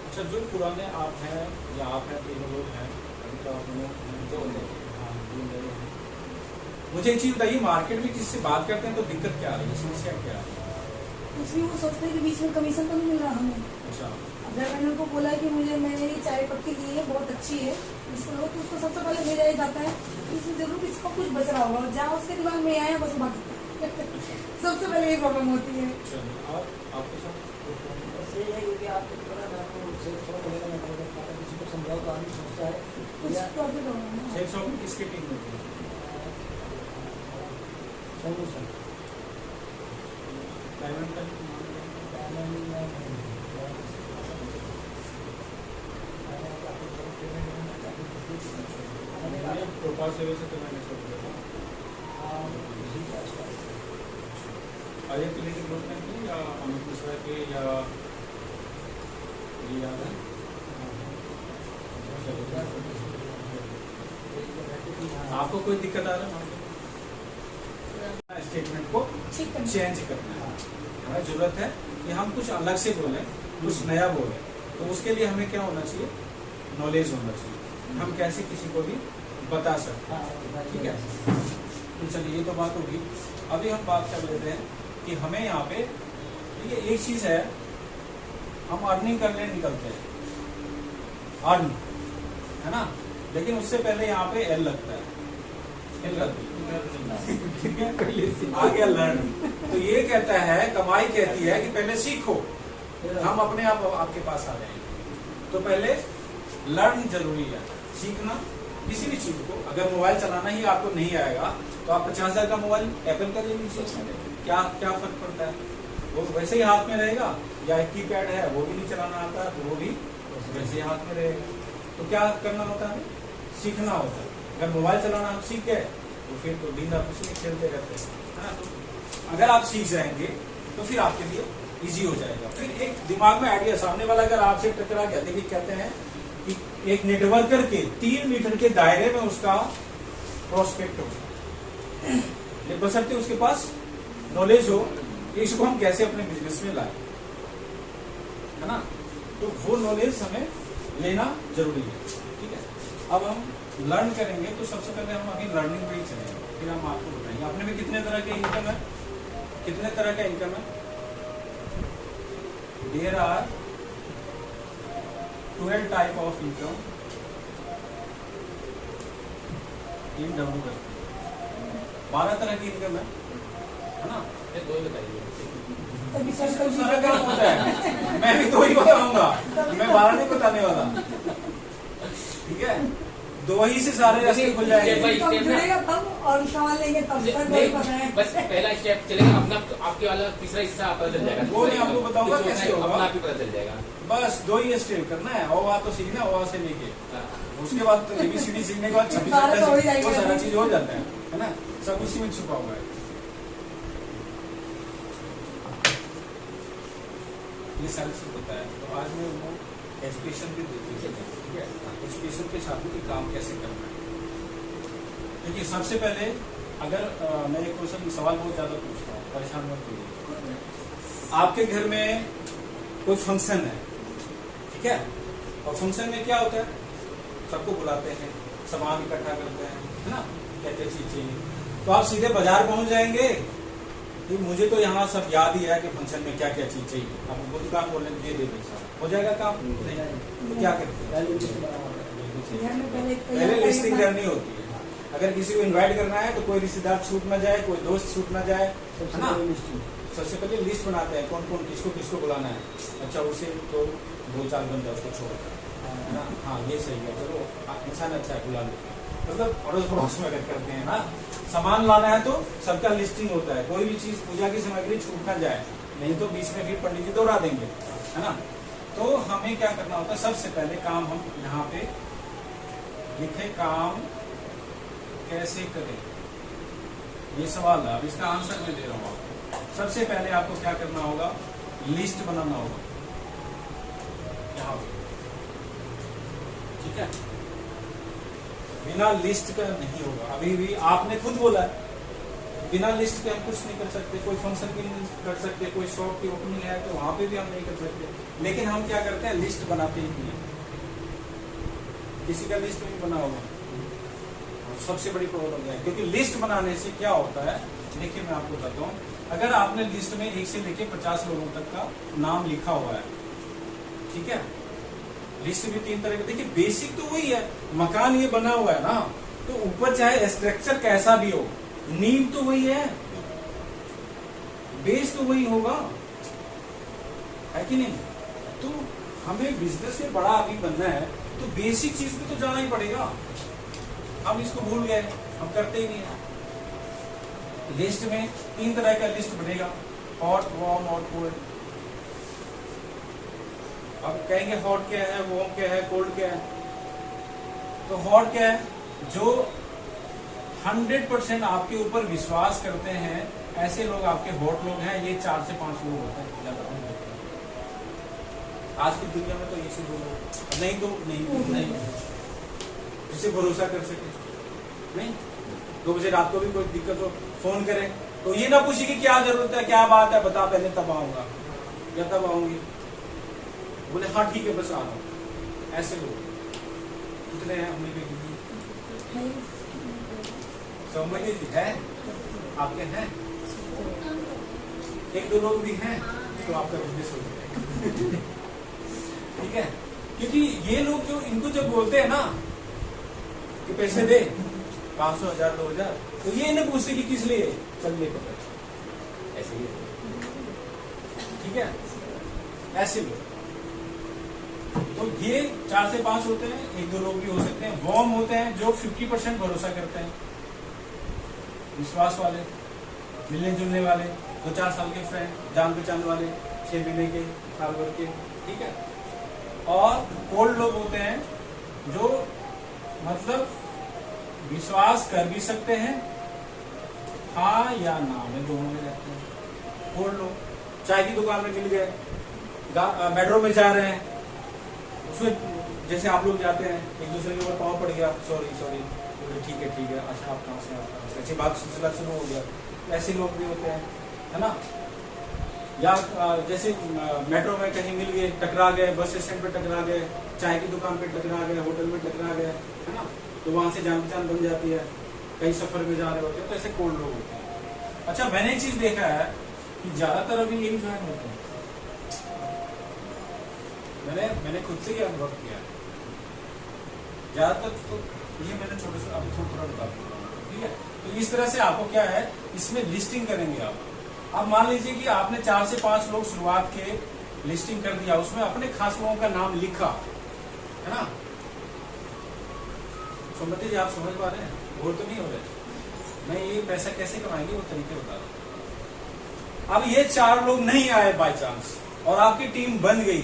अच्छा, जो पुराने आप हैं या आप हैं, तीनों लोग हैं, अभी तो आप दो हैं। मुझे एक चीज बताइए, मार्केट में किससे बात करते हैं तो दिक्कत क्या आ रही है, समस्या क्या आ रही है? उसमें वो सोचते हैं कि बीच में कमीशन तो नहीं मिल रहा हमें। अच्छा, अगर मैंने उनको बोला कि मैंने ये चाय पत्ती ली है, बहुत अच्छी है, इसको लो, तो उसको सबसे पहले भेजा जाता है, इसमें जरूर इसको कुछ बच रहा होगा, जहाँ उसके दिमाग में आया बस बात सबसे पहले ये प्रॉब्लम होती है। और आपके साथ किसी को समझाओ तो आदमी सोचता है कुछ प्रॉब्लम होगा शेख साहब किसके टीम में थे? सोल्यूशन डायमंड का प्रोपाल सेवा से तो मैंने छोड़ दिया था। अजय क्लिनिक ग्रुप में थे या अमित मिश्रा के, या ये याद है? आपको कोई दिक्कत आ रहा है स्टेटमेंट को चेंज करना है, हमें जरूरत है कि हम कुछ अलग से बोलें, कुछ नया बोलें, तो उसके लिए हमें क्या होना चाहिए, नॉलेज होना चाहिए, हम कैसे किसी को भी बता सकते हैं, ठीक है। तो चलिए ये तो बात होगी। अभी हम बात कर लेते हैं कि हमें यहाँ पे ये एक चीज है, हम अर्निंग करने निकलते हैं, अर्न है ना, लेकिन उससे पहले यहाँ पे एल लगता है, एल लगती है, ठीक है, आ गया लर्न। तो ये कहता है, कमाई कहती है कि पहले सीखो, हम अपने आप आपके पास आ जाएंगे। तो पहले लर्न जरूरी है, सीखना किसी भी चीज को। अगर मोबाइल चलाना ही आपको नहीं आएगा तो आप 50,000 का मोबाइल एप्पल का ले लीजिए, क्या क्या फर्क पड़ता है, वो वैसे ही हाथ में रहेगा। या एक कीपैड है वो भी नहीं चलाना आता तो वो भी वैसे ही हाथ में रहेगा। तो क्या करना होता है, सीखना होता है। अगर मोबाइल चलाना हम सीख गए तो फिर तो दिन रात उसी में खेलते रहते हैं, है ना। तो अगर आप सीख जाएंगे तो फिर आपके लिए इजी हो जाएगा। फिर एक दिमाग में आइडिया, सामने वाला अगर आपसे टकरा गया, देखिए कहते हैं कि एक नेटवर्कर के 3 मीटर के दायरे में उसका प्रोस्पेक्ट हो, बशर्ते उसके पास नॉलेज हो कि इसको हम कैसे अपने बिजनेस में लाए, है ना। तो वो नॉलेज हमें लेना जरूरी है। ठीक है, अब हम लर्न करेंगे तो सबसे पहले हम अभी लर्निंग पे ही चलेंगे, फिर हम आपको बताएंगे अपने में कितने तरह के इनकम है, कितने तरह का इनकम है। There are 12 type of income in WFF। 12 तरह की इनकम है ना। ये दो ही बताइए। तभी सर्च कर सारा काम होता है, मैं भी 2 ही बताऊंगा, मैं 12 नहीं बताने वाला। ठीक है, 2 ही से सारे रास्ते खुल जाएंगे। तब जुड़ेगा तब और सवाल लेंगे तब तक वही पता है। बस पहला स्टेप चलेगा अपना, आपके वाला तीसरा हिस्सा पता चल जाएगा। वो मैं आपको बताऊंगा कैसे होगा। अपना आप ही पता चल जाएगा। बस 2 ही स्टेप करना है, और तो सीखना, और से लेके हाँ। उसके बाद तो ABCD सीखने के बाद 26 तो हो ही जाएगा। वो सारा चीज हो जाता है ना, सब उसी में छुपा हुआ है। ये सारी चीज होता है। तो आज मैं वो एजुकेशन भी देती हूँ। ठीक है, एजुकेशन के साथ में काम कैसे करना है। देखिए सबसे पहले अगर मैं एक क्वेश्चन सवाल बहुत ज्यादा पूछता हूँ, परेशान मत होइए। आपके घर में कोई फंक्शन है, ठीक है, और फंक्शन में क्या होता है, सबको बुलाते हैं, सामान इकट्ठा करते हैं, है ना, क्या क्या चीज चाहिए। तो आप सीधे बाजार पहुंच जाएंगे कि मुझे तो यहाँ सब याद ही है कि फंक्शन में क्या क्या चीज चाहिए, आप वो दुकान बोलने दे देंगे, हो जाएगा काम। नहीं तो क्या करते हैं, पहले लिस्टिंग करनी होती है। अगर किसी को इनवाइट करना है तो कोई रिश्तेदार छूट ना जाए, कोई दोस्त छूट ना जाए, है ना। सबसे पहले लिस्ट बनाते हैं कौन कौन किसको किसको बुलाना है। अच्छा, उसे तो 2-4 बंदा उसको छोड़ता है ना। हाँ ये सही है, चलो इंसान अच्छा है, बुला लो, मतलब अड़ोस पड़ोस में अगर करते हैं ना। सामान लाना है तो सबका लिस्टिंग होता है, कोई भी चीज पूजा की सामग्री छूट ना जाए, नहीं तो बीच में फिर पंडित जी दोहरा देंगे, है ना। तो हमें क्या करना होता है, सबसे पहले काम हम यहाँ पे लिखे, काम कैसे करें, ये सवाल है। अब इसका आंसर मैं दे रहा हूँ आपको। सबसे पहले आपको क्या करना होगा, लिस्ट बनाना होगा यहाँ पे। ठीक है, बिना लिस्ट का नहीं होगा। अभी भी आपने खुद बोला है, बिना लिस्ट के हम कुछ नहीं कर सकते। कोई फंक्शन भी नहीं कर सकते, कोई शॉप की ओपनिंग है तो वहां पे भी हम नहीं कर सकते। लेकिन हम क्या करते हैं, लिस्ट बनाते ही नहीं। किसी का लिस्ट नहीं बना होगा, सबसे बड़ी प्रॉब्लम है। क्योंकि लिस्ट बनाने से क्या होता है, देखिए मैं आपको बताता हूँ। अगर आपने लिस्ट में 1 से लेके 50 लोगों तक का नाम लिखा हुआ है, ठीक है, लिस्ट भी 3 तरह के। देखिए बेसिक तो वही है, मकान ये बना हुआ है ना, तो ऊपर चाहे स्ट्रक्चर कैसा भी हो, नींव तो वही है, बेस तो वही होगा, है कि नहीं। तो हमें बिजनेस में बड़ा अभी बनना है तो बेसिक चीज पे तो जाना ही पड़ेगा। हम इसको भूल गए, हम करते ही नहीं है। लिस्ट में 3 तरह का लिस्ट बनेगा, हॉट, वार्म और कोल्ड। अब कहेंगे हॉट क्या है, वार्म क्या है, कोल्ड क्या है। तो हॉट क्या है, जो 100% आपके ऊपर विश्वास करते हैं, ऐसे लोग आपके हॉट लोग हैं। ये 4 से 5 लोग होते हैं ज्यादा। आज की दुनिया में तो ये से 2 लोग, नहीं तो नहीं जिसे भरोसा कर सके। नहीं 2 बजे रात को भी कोई दिक्कत हो, फोन करें तो ये ना पूछे कि क्या जरूरत है, क्या बात है, बता पहले तब आऊंगा या तब आऊंगी। बोले हाँ ठीक है बस आ रहा हूं। ऐसे लोग कितने हैं हमने भी समझिए जी, है आपके हैं 1-2 लोग भी हैं तो आपका बिजनेस हो जाएगा। ठीक है, क्योंकि ये लोग जो इनको जब बोलते हैं ना कि पैसे दे 500, 1000, 2000, तो ये नहीं पूछते कि किस लिए, चल ले पकड़, ऐसे ही। ठीक है, ऐसे लोग। तो ये 4 से 5 होते हैं, 1-2 लोग भी हो सकते हैं। वार्म होते हैं जो 50% भरोसा करते हैं, विश्वास वाले, मिलने जुलने वाले, 2-4 साल के फ्रेंड, जान पहचान वाले, 6 महीने के, साल भर के। ठीक है, और कोल्ड लोग होते हैं जो मतलब विश्वास कर भी सकते हैं हाँ या ना में दोनों में रहते हैं। बोल लो, चाय की दुकान में मिल गए, मेट्रो में जा रहे हैं, उसमें जैसे आप लोग जाते हैं एक दूसरे के ऊपर पाँव पड़ गया, सॉरी ठीक है, अच्छा आप कहाँ से, अच्छी बात सिलसिला शुरू हो गया। ऐसे लोग भी होते हैं, है ना। या जैसे मेट्रो में कहीं मिल गए, टकरा गए, बस स्टैंड पे टकरा गए, चाय की दुकान पे टकरा गए, होटल में टकरा गए, है ना, तो वहां से जान पहचान बन जाती है, कई सफर में जा रहे होते हैं, तो ऐसे कोल्ड लोग होते हैं। अच्छा, मैंने एक चीज देखा है कि ज्यादातर अभी यही ज्वाइन होते हैं, मैंने खुद से ही अनुभव किया है ज्यादातर। तो ये मैंने छोटे से अभी थोड़ा बता दूंगा, ठीक है। तो इस तरह से आपको क्या है, इसमें लिस्टिंग करेंगे आप। अब मान लीजिए कि आपने 4 से 5 लोग शुरुआत के लिस्टिंग कर दिया, उसमें अपने खास लोगों का नाम लिखा, है ना। सोमवती जी, आप समझ पा रहे हैं, बोर तो नहीं हो रहे। मैं ये पैसा कैसे कमाएंगे वो तरीके बता रहा हूं। अब ये 4 लोग नहीं आए बाय चांस और आपकी टीम बन गई,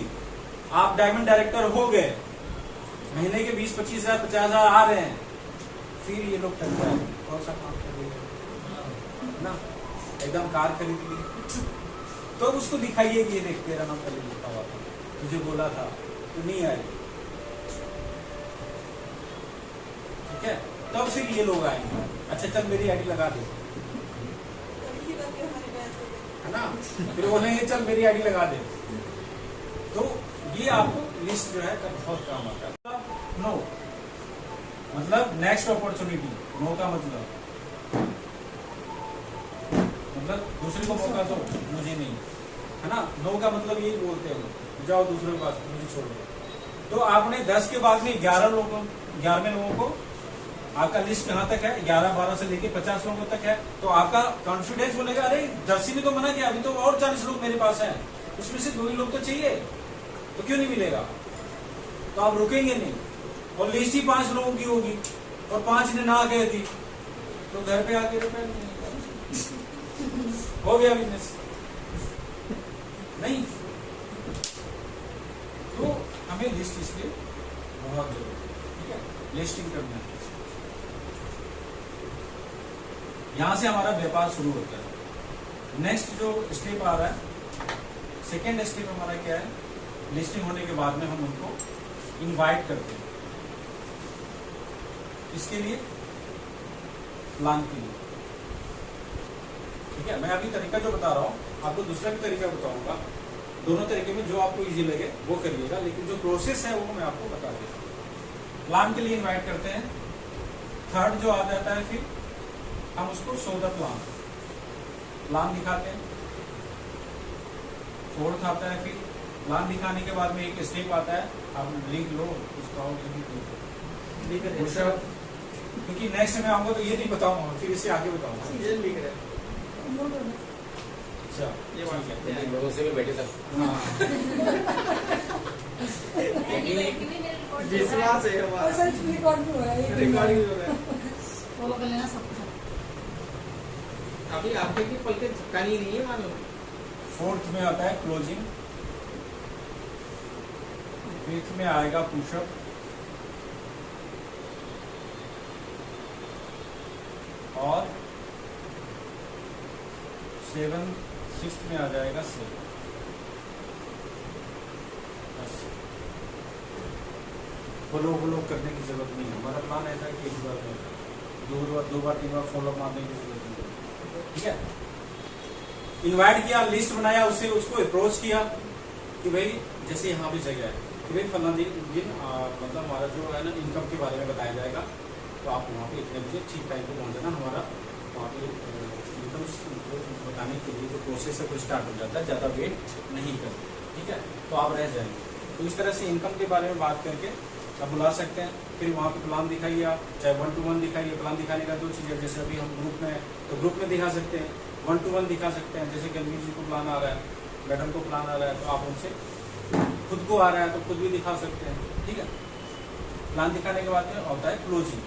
आप डायमंड डायरेक्टर हो गए, महीने के 20-25 हजार 50 हजार आ रहे हैं, फिर ये लोग टक जाए, कौन सा काम कर रही है ना, एकदम कार खरीद ली, तो उसको दिखाइए कि ये देख तेरा नाम पहले लिखा हुआ था, तुझे बोला था, तो नहीं आए, ठीक है। तब फिर ये लोग आएंगे, अच्छा चल मेरी आईडी लगा दे, है ना, फिर बोलेंगे चल मेरी आईडी लगा दे। तो ये आपको लिस्ट जो है बहुत काम आता है। नो मतलब नेक्स्ट अपॉर्चुनिटी, नो का मतलब दूसरे को मौका दो, मुझे नहीं, है ना। नो का मतलब यही बोलते हैं, जाओ दूसरे के पास, मुझे छोड़ दो। तो आपने 10 के बाद में 11वें लोगों को, आपका लिस्ट कहाँ तक है, 11-12 से लेके 50 लोगों तक है, तो आपका कॉन्फिडेंस बोलेगा अरे जर्सी ने तो मना किया, अभी तो और 40 लोग मेरे पास हैं, उसमें से 2 ही लोग तो चाहिए, तो क्यों नहीं मिलेगा। तो आप रुकेंगे नहीं, और लिस्ट ही 5 लोगों की होगी और 5 ने ना कह दी, तो घर पे आके रुपए हो गया बिजनेस नहीं। तो हमें लिस्ट इसलिए बहुत जरूरी है, ठीक है, लिस्टिंग करना है। यहां से हमारा व्यापार शुरू होता है। नेक्स्ट जो स्टेप आ रहा है, सेकेंड स्टेप हमारा क्या है, लिस्टिंग होने के बाद में हम उनको इनवाइट करते हैं, इसके लिए प्लान के लिए, ठीक है। मैं अभी तरीका जो बता रहा हूँ आपको दूसरा भी तरीका बताऊंगा, दोनों तरीके में जो आपको इजी लगे वो करिएगा, लेकिन जो प्रोसेस है वो मैं आपको बता देता। प्लान के लिए इनवाइट करते हैं। थर्ड जो आ जाता है, फिर हम उसको शो द प्लान दिखाते हैं। फोर्थ आता है, फिर प्लान दिखाने के बाद में एक स्टेप आता है, आप लिख लो उसका, क्योंकि नेक्स्ट में आऊंगा तो ये नहीं बताऊंगा, फिर इससे आगे बताऊंगा। ये लिख रहे अच्छा, ये बात है, लोगों से भी बैठे सब विश्वास है हमारा, और सर रिकॉर्ड भी हो रहा है, रिकॉर्डिंग हो रहा है। फॉलो कर लेना सब कुछ। अभी आपके की पलके झपकानी नहीं है मालूम। फोर्थ में आता है क्लोजिंग, फिफ्थ में आएगा पुशअप, और 6th में आ जाएगा सेल। फॉलो करने की जरूरत नहीं है, हमारा प्लान ऐसा है कि एक बार में 2 बार 3 बार फॉलो मारने की जरूरत नहीं है, ठीक है। इनवाइट किया, लिस्ट बनाया, उसको अप्रोच किया कि भाई जैसे यहाँ भी जगह है कि भाई फला दिन मतलब हमारा जो है ना इनकम के बारे में बताया जाएगा, तो आप वहाँ पे इतने बजे ठीक टाइम पे पहुँच जाना, हमारा वहाँ पे इनकम बताने के लिए जो प्रोसेस है वो स्टार्ट हो जाता है, ज़्यादा वेट नहीं करते, ठीक है, तो आप रह जाएंगे। तो इस तरह से इनकम के बारे में बात करके आप बुला सकते हैं। फिर वहाँ पे प्लान दिखाइए, आप चाहे 1-to-1 दिखाइए। प्लान दिखाने का 2 चीज़ें, जैसे अभी हम ग्रुप में तो ग्रुप में दिखा सकते हैं, 1-to-1 दिखा सकते हैं। जैसे गंभीर जी को प्लान आ रहा है, मैडम को प्लान आ रहा है, तो आप उनसे खुद को आ रहा है तो खुद भी दिखा सकते हैं, ठीक है। प्लान दिखाने के बाद में होता है क्लोजिंग।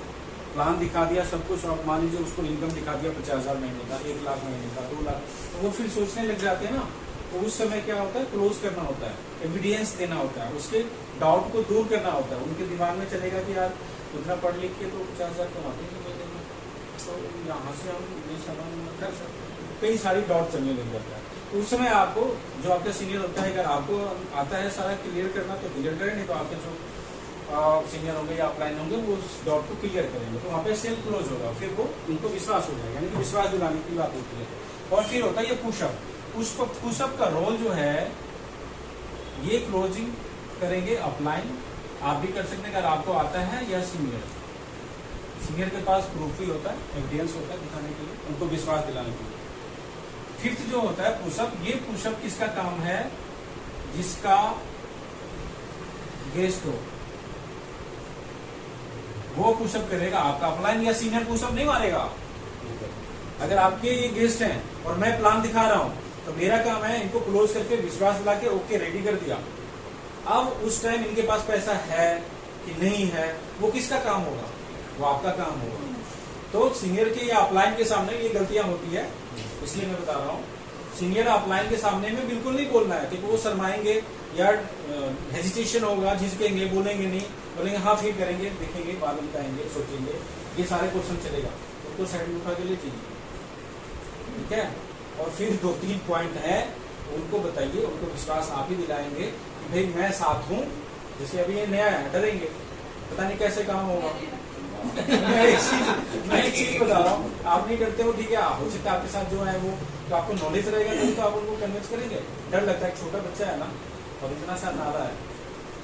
प्लान दिखा दिया सब कुछ, और मान लीजिए उसको इनकम दिखा दिया 50,000 महीने का, 1 लाख महीने का, 2 लाख, तो वो फिर सोचने लग जाते हैं ना, तो उस समय क्या होता है, क्लोज करना होता है, एविडेंस देना होता है, उसके डाउट को दूर करना होता है। उनके दिमाग में चलेगा कि यार उतना पढ़ लिख के तो 50,000 कमाते हैं, तो यहाँ से हम ये समाधान कर सकते हैं। कई सारी डॉट चलने लग जाता है, तो उस समय आपको जो आपका सीनियर होता है, अगर आपको आता है सारा क्लियर करना तो क्लियर करें, नहीं तो आपके जो सीनियर होंगे या अपलाइन होंगे वो उस डॉट को क्लियर करेंगे, तो वहाँ पे सेल क्लोज होगा, फिर वो उनको विश्वास हो जाएगा, यानी कि विश्वास दिलाने की बात होती है। और फिर होता है ये पुशअप। उसको पुशअप का रोल जो है ये क्लोजिंग करेंगे अपलाइन, आप भी कर सकते हैं अगर आपको आता है, या सीनियर के पास प्रूफ भी होता है, एविडेंस होता है दिखाने के लिए, उनको विश्वास दिलाने के लिए। फिफ्थ जो होता है पुशअप, ये पुशअप किसका काम है, जिसका गेस्ट हो वो पुशअप करेगा, आपका अपलाइन या सीनियर पुशअप नहीं मारेगा। अगर आपके ये गेस्ट हैं और मैं प्लान दिखा रहा हूं, तो मेरा काम है इनको क्लोज करके विश्वास दिला के ओके रेडी कर दिया। अब उस टाइम इनके पास पैसा है कि नहीं है, वो किसका काम होगा, वो आपका काम होगा। तो सीनियर के या अपलाइन के सामने ये गलतियां होती है, इसलिए मैं बता रहा हूँ। सीनियर अपलाइन के सामने में बिल्कुल नहीं बोलना है, क्योंकि वो शर्माएंगे या हेजिटेशन होगा, झिझकेंगे, बोलेंगे नहीं, बोलेंगे हाँ फिर करेंगे, देखेंगे, बाद में बताएंगे, सोचेंगे, ये सारे क्वेश्चन चलेगा, उनको साइड में उठा के ले जाइए, ठीक है। और फिर 2-3 पॉइंट है उनको बताइए, उनको विश्वास आप ही दिलाएंगे कि भाई मैं साथ हूँ। जैसे अभी ये नया है, डरेंगे, पता नहीं कैसे काम होगा। मैं एक चीज बता रहा हूँ, आप नहीं करते हो ठीक है, हो सकता है आपके साथ जो है वो, तो आपको नॉलेज रहेगा तभी तो आप उनको कन्विंस करेंगे। डर लगता है, छोटा बच्चा है ना और इतना सा नाला है,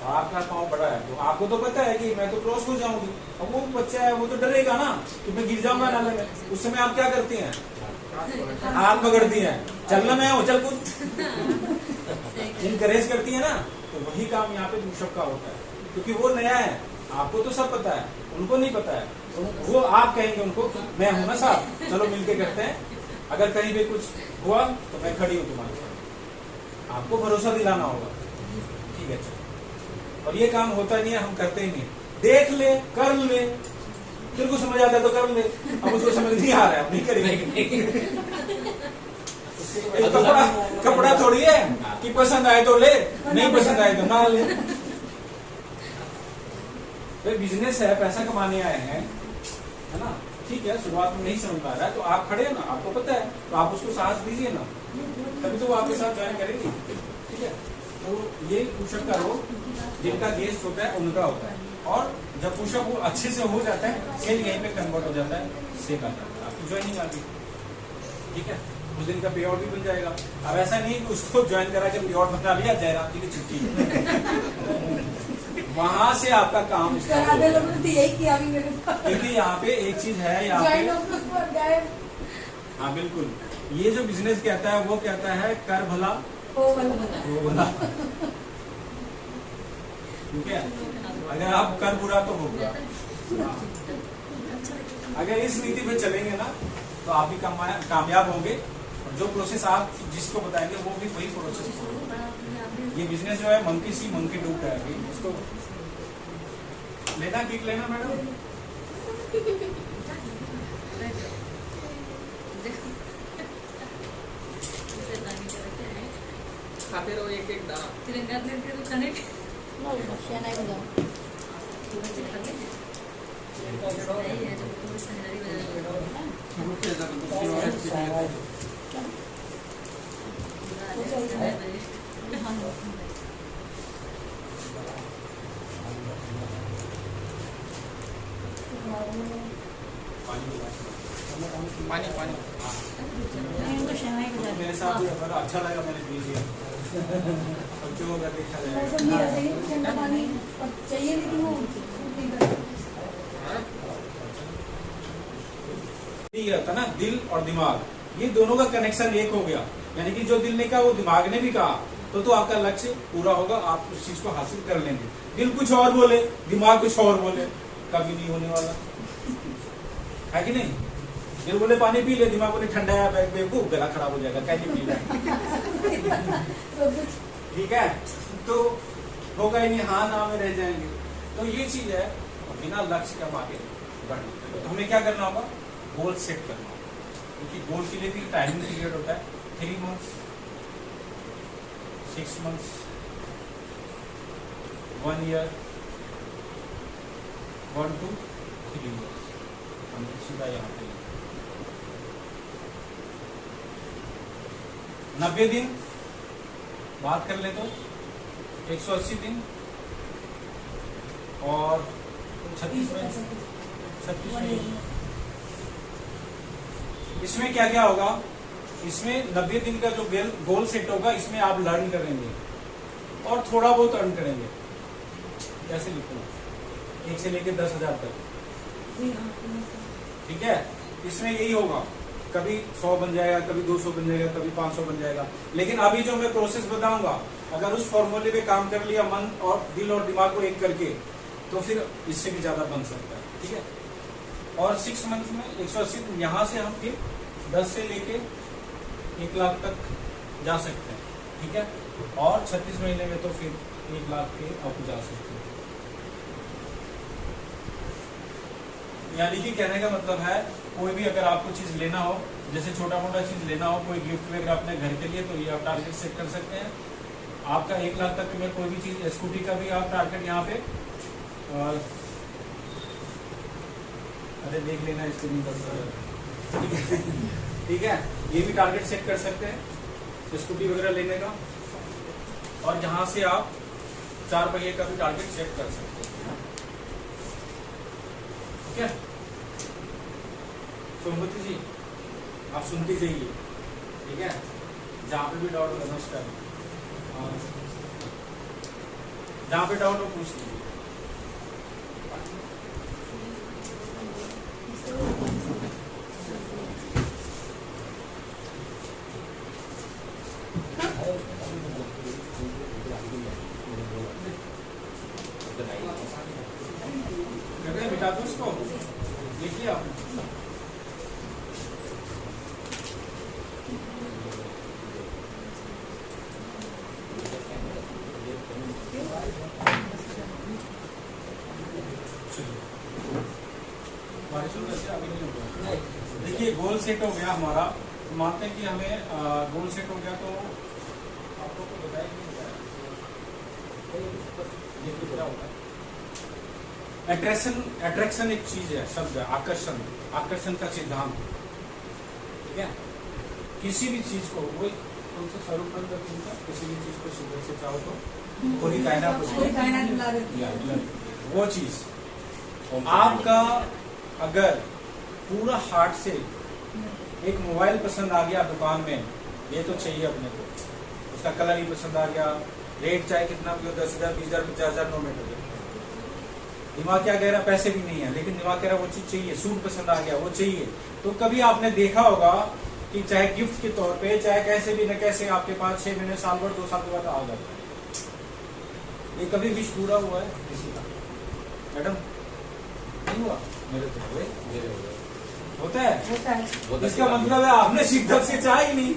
आपका पाँव बड़ा है, तो आपको तो पता है कि मैं तो क्रॉस हो जाऊंगी, अब वो बच्चा है वो तो डरेगा ना कि मैं गिर जाऊंगा नाले में। उस समय आप क्या करती हैं, हाथ पकड़ती हैं, चलना मैं हूँ, चल कूद, इनकरेज करती है ना। तो वही काम यहाँ पे पुशअप का होता है, क्योंकि वो नया है, आपको तो सब पता है, उनको नहीं पता है, तो वो आप कहेंगे उनको मैं हूं ना साथ, चलो मिलके करते हैं, अगर कहीं भी कुछ हुआ तो मैं खड़ी हूँ तुम्हारे साथ, आपको भरोसा दिलाना होगा, ठीक है चलो। और ये काम होता नहीं है, हम करते ही नहीं, देख ले कर ले, फिर को समझ आता है तो कर ले, अब उसको समझ नहीं आ रहा है, अब नहीं करेंगे। कपड़ा थोड़ी है कि पसंद आए तो ले, नहीं पसंद आए तो ना ले। बिजनेस है, पैसा कमाने आए हैं, है ना, ठीक है। शुरुआत में नहीं समझ पा रहा है तो आप खड़े हैं ना, आपको पता है, तो आप उसको साहस दीजिए ना, तभी तो वो आपके साथ ज्वाइन करेंगे, ठीक है। तो ये पुशअप का रोल जिनका गेस्ट होता है उनका होता है, और जब पुशअप वो अच्छे से हो जाता है, सेल यहीं पे कन्वर्ट हो जाता है, सेल आता है, आपकी ज्वाइनिंग आती है, ठीक है। उस दिन का पे आउट भी बन जाएगा। अब ऐसा नहीं कि उसको ज्वाइन करा के पे आउट बना लिया, जयराम जी की छुट्टी वहां से आपका काम यही किया अभी मेरे साथ। क्योंकि यहाँ पे एक चीज है, यहाँ पे हाँ बिल्कुल, ये जो बिजनेस कहता है वो कहता है कर भला हो भला, ठीक है। अगर आप कर बुरा तो हो बुरा, अगर इस नीति पे चलेंगे ना तो आप भी कामयाब होंगे, और जो प्रोसेस आप जिसको बताएंगे वो भी वही प्रोसेस होगा। ये बिजनेस जो है मंकी सी मंकी डू है, अभी इसको लेना किक लेना मैडम, खाते रहो एक एक दाना। तिरंगा कनेक्ट पानी पानी मेरे साथ भी अच्छा लगा, मैंने पी लिया। बच्चों को अगर देखा ठंडा पानी चाहिए, लेकिन वो ये रहता ना दिल और दिमाग, ये दोनों का कनेक्शन एक हो गया, यानी कि जो दिल ने कहा वो दिमाग ने भी कहा, तो आपका लक्ष्य पूरा होगा, आप उस चीज को हासिल कर लेंगे। दिल कुछ और बोले, दिमाग कुछ और बोले, कभी नहीं होने वाला है कि नहीं। दिल बोले पानी पी ले, दिमाग बोले ठंडा है, बेवकूफ, गला खराब हो जाएगा, कैसे पी रहा है, ठीक है। तो होगा ही नहीं, हाँ ना में रह जाएंगे। तो ये चीज है, बिना लक्ष्य के हम आगे बढ़ नहीं सकते। तो हमें क्या करना होगा, गोल सेट करना होगा, क्योंकि गोल के लिए भी टाइमिंग पीरियड होता है, 3 months, 6 months, 1 year, 1 to 3 years। हम सीधा यहाँ पे 90 दिन बात कर ले तो 180 दिन और 36 महीने। इसमें क्या क्या होगा, इसमें 90 दिन का जो गोल सेट होगा, इसमें आप लर्न करेंगे और थोड़ा बहुत अर्न करेंगे। कैसे लिखूं, 1 से लेकर 10,000 तक, ठीक है। इसमें यही होगा, कभी 100 बन जाएगा, कभी 200 बन जाएगा, कभी 500 बन जाएगा। लेकिन अभी जो मैं प्रोसेस बताऊंगा, अगर उस फॉर्मूले पे काम कर लिया मन और दिल और दिमाग को एक करके, तो फिर इससे भी ज्यादा बन सकता है, ठीक है। और 6 मंथ में 180, यहां से हम फिर 10 से लेके 1 लाख तक जा सकते हैं, ठीक है। और 36 महीने में तो फिर 1 लाख के आप जा सकते हैं। यानी कि कहने का मतलब है, कोई भी अगर आपको चीज लेना हो, जैसे छोटा मोटा चीज लेना हो, कोई गिफ्ट वगैरह अपने घर के लिए, तो ये आप टारगेट सेट कर सकते हैं। आपका 1 लाख तक में कोई भी चीज, स्कूटी का भी आप टारगेट यहाँ पे, अरे देख लेना इसको नहीं करता, ठीक है ठीक है। ये भी टारगेट सेट कर सकते हैं स्कूटी वगैरह लेने का। और यहाँ से आप 4 पहिए का भी टारगेट सेट कर सकते हैं, ठीक है। सोमवती जी आप सुनती जाइए, ठीक है। जहाँ पे भी डाउट हो नमस्कार, जहाँ पे डाउट हो पूछ लीजिए। मिटा दो उसको, देखिए आप देखिए गोल सेट हो गया हमारा। मानते हैं कि हमें गोल सेट हो गया, तो आप लोग को बताया कि क्या होता है। अट्रैक्शन एक चीज है, शब्द है, आकर्षण का सिद्धांत, ठीक है। किसी भी चीज को, वो उनसे स्वरूप किसी भी चीज को शिद्दत से चाहो तो पूरी कायनात, वो चीज आपका अगर पूरा हार्ट से एक मोबाइल पसंद आ गया दुकान में, ये तो चाहिए अपने को, उसका कलर ही पसंद आ गया, रेट चाहे कितना भी हो, 10,000, 20,000, 50,000, नो मैटर, दिमाग क्या कह रहा, पैसे भी नहीं है, लेकिन दिमाग कह रहा वो चीज चाहिए, सूट पसंद आ गया, वो चाहिए। तो कभी आपने देखा होगा कि चाहे गिफ्ट के तौर पे, चाहे कैसे भी न कैसे, आपके पास 6 महीने, साल भर, 2 साल के बाद आ जाता है। ये कभी विश पूरा हुआ है किसी का, मैडम? नहीं हुआ, मेरे तो हुए, होता है। इसका मतलब है आपने शिद्दत से चाहा ही नहीं।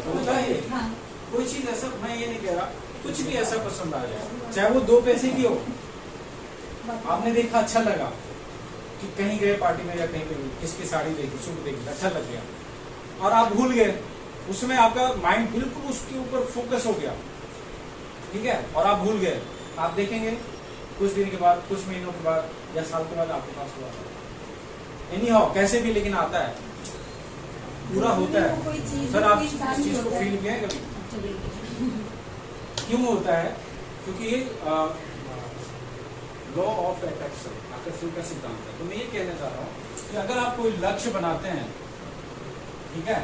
होता है कोई चीज ऐसा, मैं ये नहीं कह रहा, कुछ भी ऐसा पसंद आ जाए, चाहे वो 2 पैसे की हो, आपने देखा अच्छा लगा, कि कहीं गए पार्टी में या कहीं पे, किसकी साड़ी देखी, सूट देखी, अच्छा लग गया, और आप भूल गए, उसमें आपका माइंड बिल्कुल उसके ऊपर फोकस हो गया, ठीक है, और आप भूल गए। आप देखेंगे कुछ दिन के बाद, कुछ महीनों के बाद या साल के बाद आपके पास हुआ, एनी हाउ कैसे भी, लेकिन आता है, पूरा होता है। सर आप इस चीज को फील किया है कभी? क्यों होता है? क्योंकि ये लॉ ऑफ अट्रैक्शन, आकर्षण का सिद्धांत है। तो मैं ये कहना चाह रहा हूँ कि अगर आप कोई लक्ष्य बनाते हैं, ठीक है,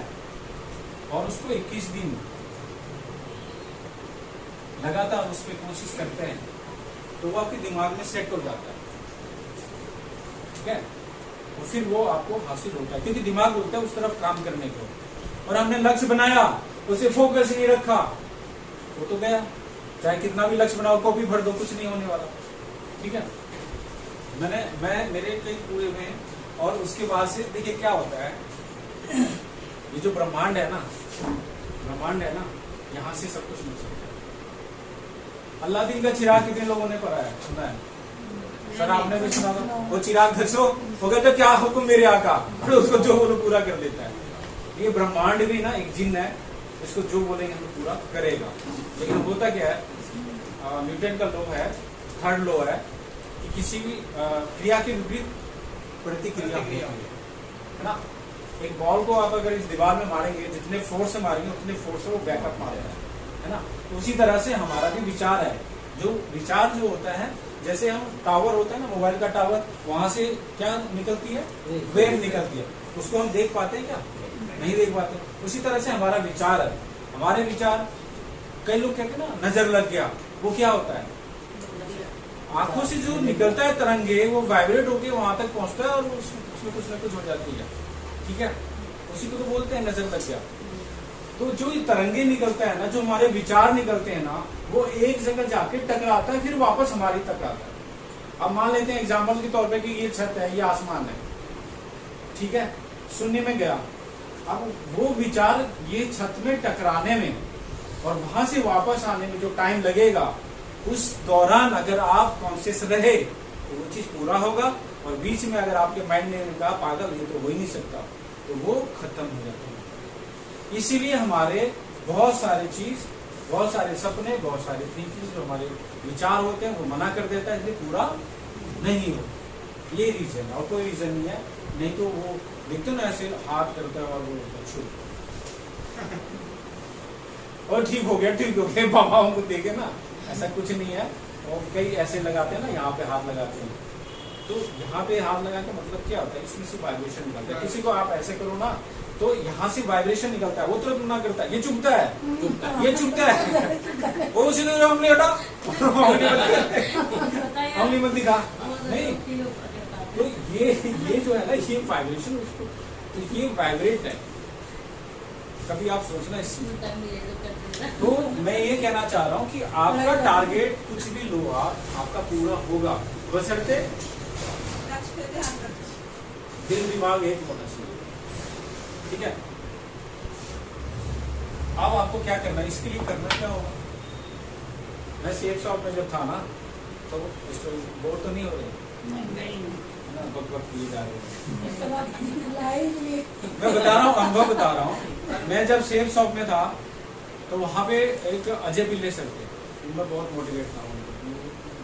और उसको 21 दिन लगातार उस पर कोशिश करते हैं, तो वो आपके दिमाग में सेट हो जाता है, ठीक है, और फिर वो आपको हासिल होता है, क्योंकि दिमाग बोलता है उस तरफ काम करने को। और हमने लक्ष्य बनाया, उसे फोकस नहीं रखा, वो तो गया, चाहे कितना भी लक्ष्य बनाओ, कॉपी भर दो, कुछ नहीं होने वाला, ठीक है। मैं मेरे कई पूरे में, और उसके बाद से देखिए क्या होता है, ये जो ब्रह्मांड है ना, यहाँ से सब कुछ मिल सकता है। अल्लादीन का चिराग कितने लोगों ने पढ़ा है, सुना है? सर आपने भी सुना था, वो चिराग घसो, वो कहते क्या हुक्म मेरे आका, फिर उसको जो बोलो पूरा कर देता है। ये ब्रह्मांड भी ना एक जिन्न है, इसको जो बोलेंगे वो पूरा करेगा। लेकिन होता क्या है, न्यूटन का लॉ है, 3rd लॉ है, कि किसी भी क्रिया के विपरीत प्रतिक्रिया है ना। एक बॉल को आप अगर इस दीवार में मारेंगे, जितने फोर्स से मारेंगे उतने फोर्स से वो बैकअप मारेगा, है ना। तो उसी तरह से हमारा भी विचार है, जो विचार जो होता है, जैसे हम टावर होता है ना, मोबाइल का टावर, वहां से क्या निकलती है, वेव निकलती है, उसको हम देख पाते हैं क्या, नहीं देख पाते। उसी तरह से हमारा विचार है, हमारे विचार, कई लोग कहते हैं ना नजर लग गया, वो क्या होता है, आंखों से जो निकलता है तरंगे वो वाइब्रेट होकर वहां तक पहुंचता है और उसमें कुछ ना कुछ हो जाती है, ठीक है, उसी को तो बोलते हैं नजर लग गया। तो जो ये तरंगे निकलता है ना, जो हमारे विचार निकलते हैं ना, वो एक जगह जाके टकराता है, फिर वापस हमारी तक आता है। अब मान लेते हैं एग्जाम्पल के तौर पे कि ये छत है, ये आसमान है, ठीक है, शून्य में गया। अब वो विचार ये छत में टकराने में और वहां से वापस आने में जो टाइम लगेगा, उस दौरान अगर आप कॉन्शियस रहे तो वो चीज पूरा होगा, और बीच में अगर आपके माइंड ने कहा पागल ये तो हो ही नहीं सकता, तो वो खत्म हो जाता है। इसीलिए हमारे बहुत सारे चीज, बहुत सारे सपने, बहुत सारे थिंकिंग जो हमारे विचार होते हैं वो मना कर देता है, इसलिए पूरा नहीं हो। ये रीजन है और कोई रीजन नहीं है। नहीं तो वो देखते ना ऐसे हाथ करता है और वो छू और ठीक हो गया बाबाओं को देखे ना, ऐसा कुछ नहीं है। और कई ऐसे लगाते हैं ना, यहाँ पे हाथ लगाते हैं, तो यहाँ पे हाथ लगा के मतलब क्या होता है, इसमें से वाइब्रेशन निकलता है। किसी को आप ऐसे करो ना तो यहाँ से वाइब्रेशन निकलता है, वो तुरंत ना करता है, ये चुभता है, ये चुभता है, वो उसी ने उंगली हटा, उंगली मत दिखा, नहीं। तो ये जो है ना, ये वाइब्रेशन, उसको तो ये वाइब्रेट है। कभी आप सोचना इस चीज। तो मैं ये कहना चाह रहा हूँ कि आपका टारगेट कुछ भी लो आप, आपका पूरा होगा, बशर्ते दिल दिमाग एक होना चाहिए, ठीक है। अब आपको क्या करना है, इसके लिए करना क्या होगा। मैं सेफ शॉप में जब था ना, तो बोर तो नहीं हो रहे ना, वक्त किए जा रहे हैं। मैं बता रहा हूँ, अनुभव बता रहा हूँ। मैं जब सेफ शॉप में था तो वहाँ पे एक अजय पिल्ले सर थे, उनमें बहुत मोटिवेट था,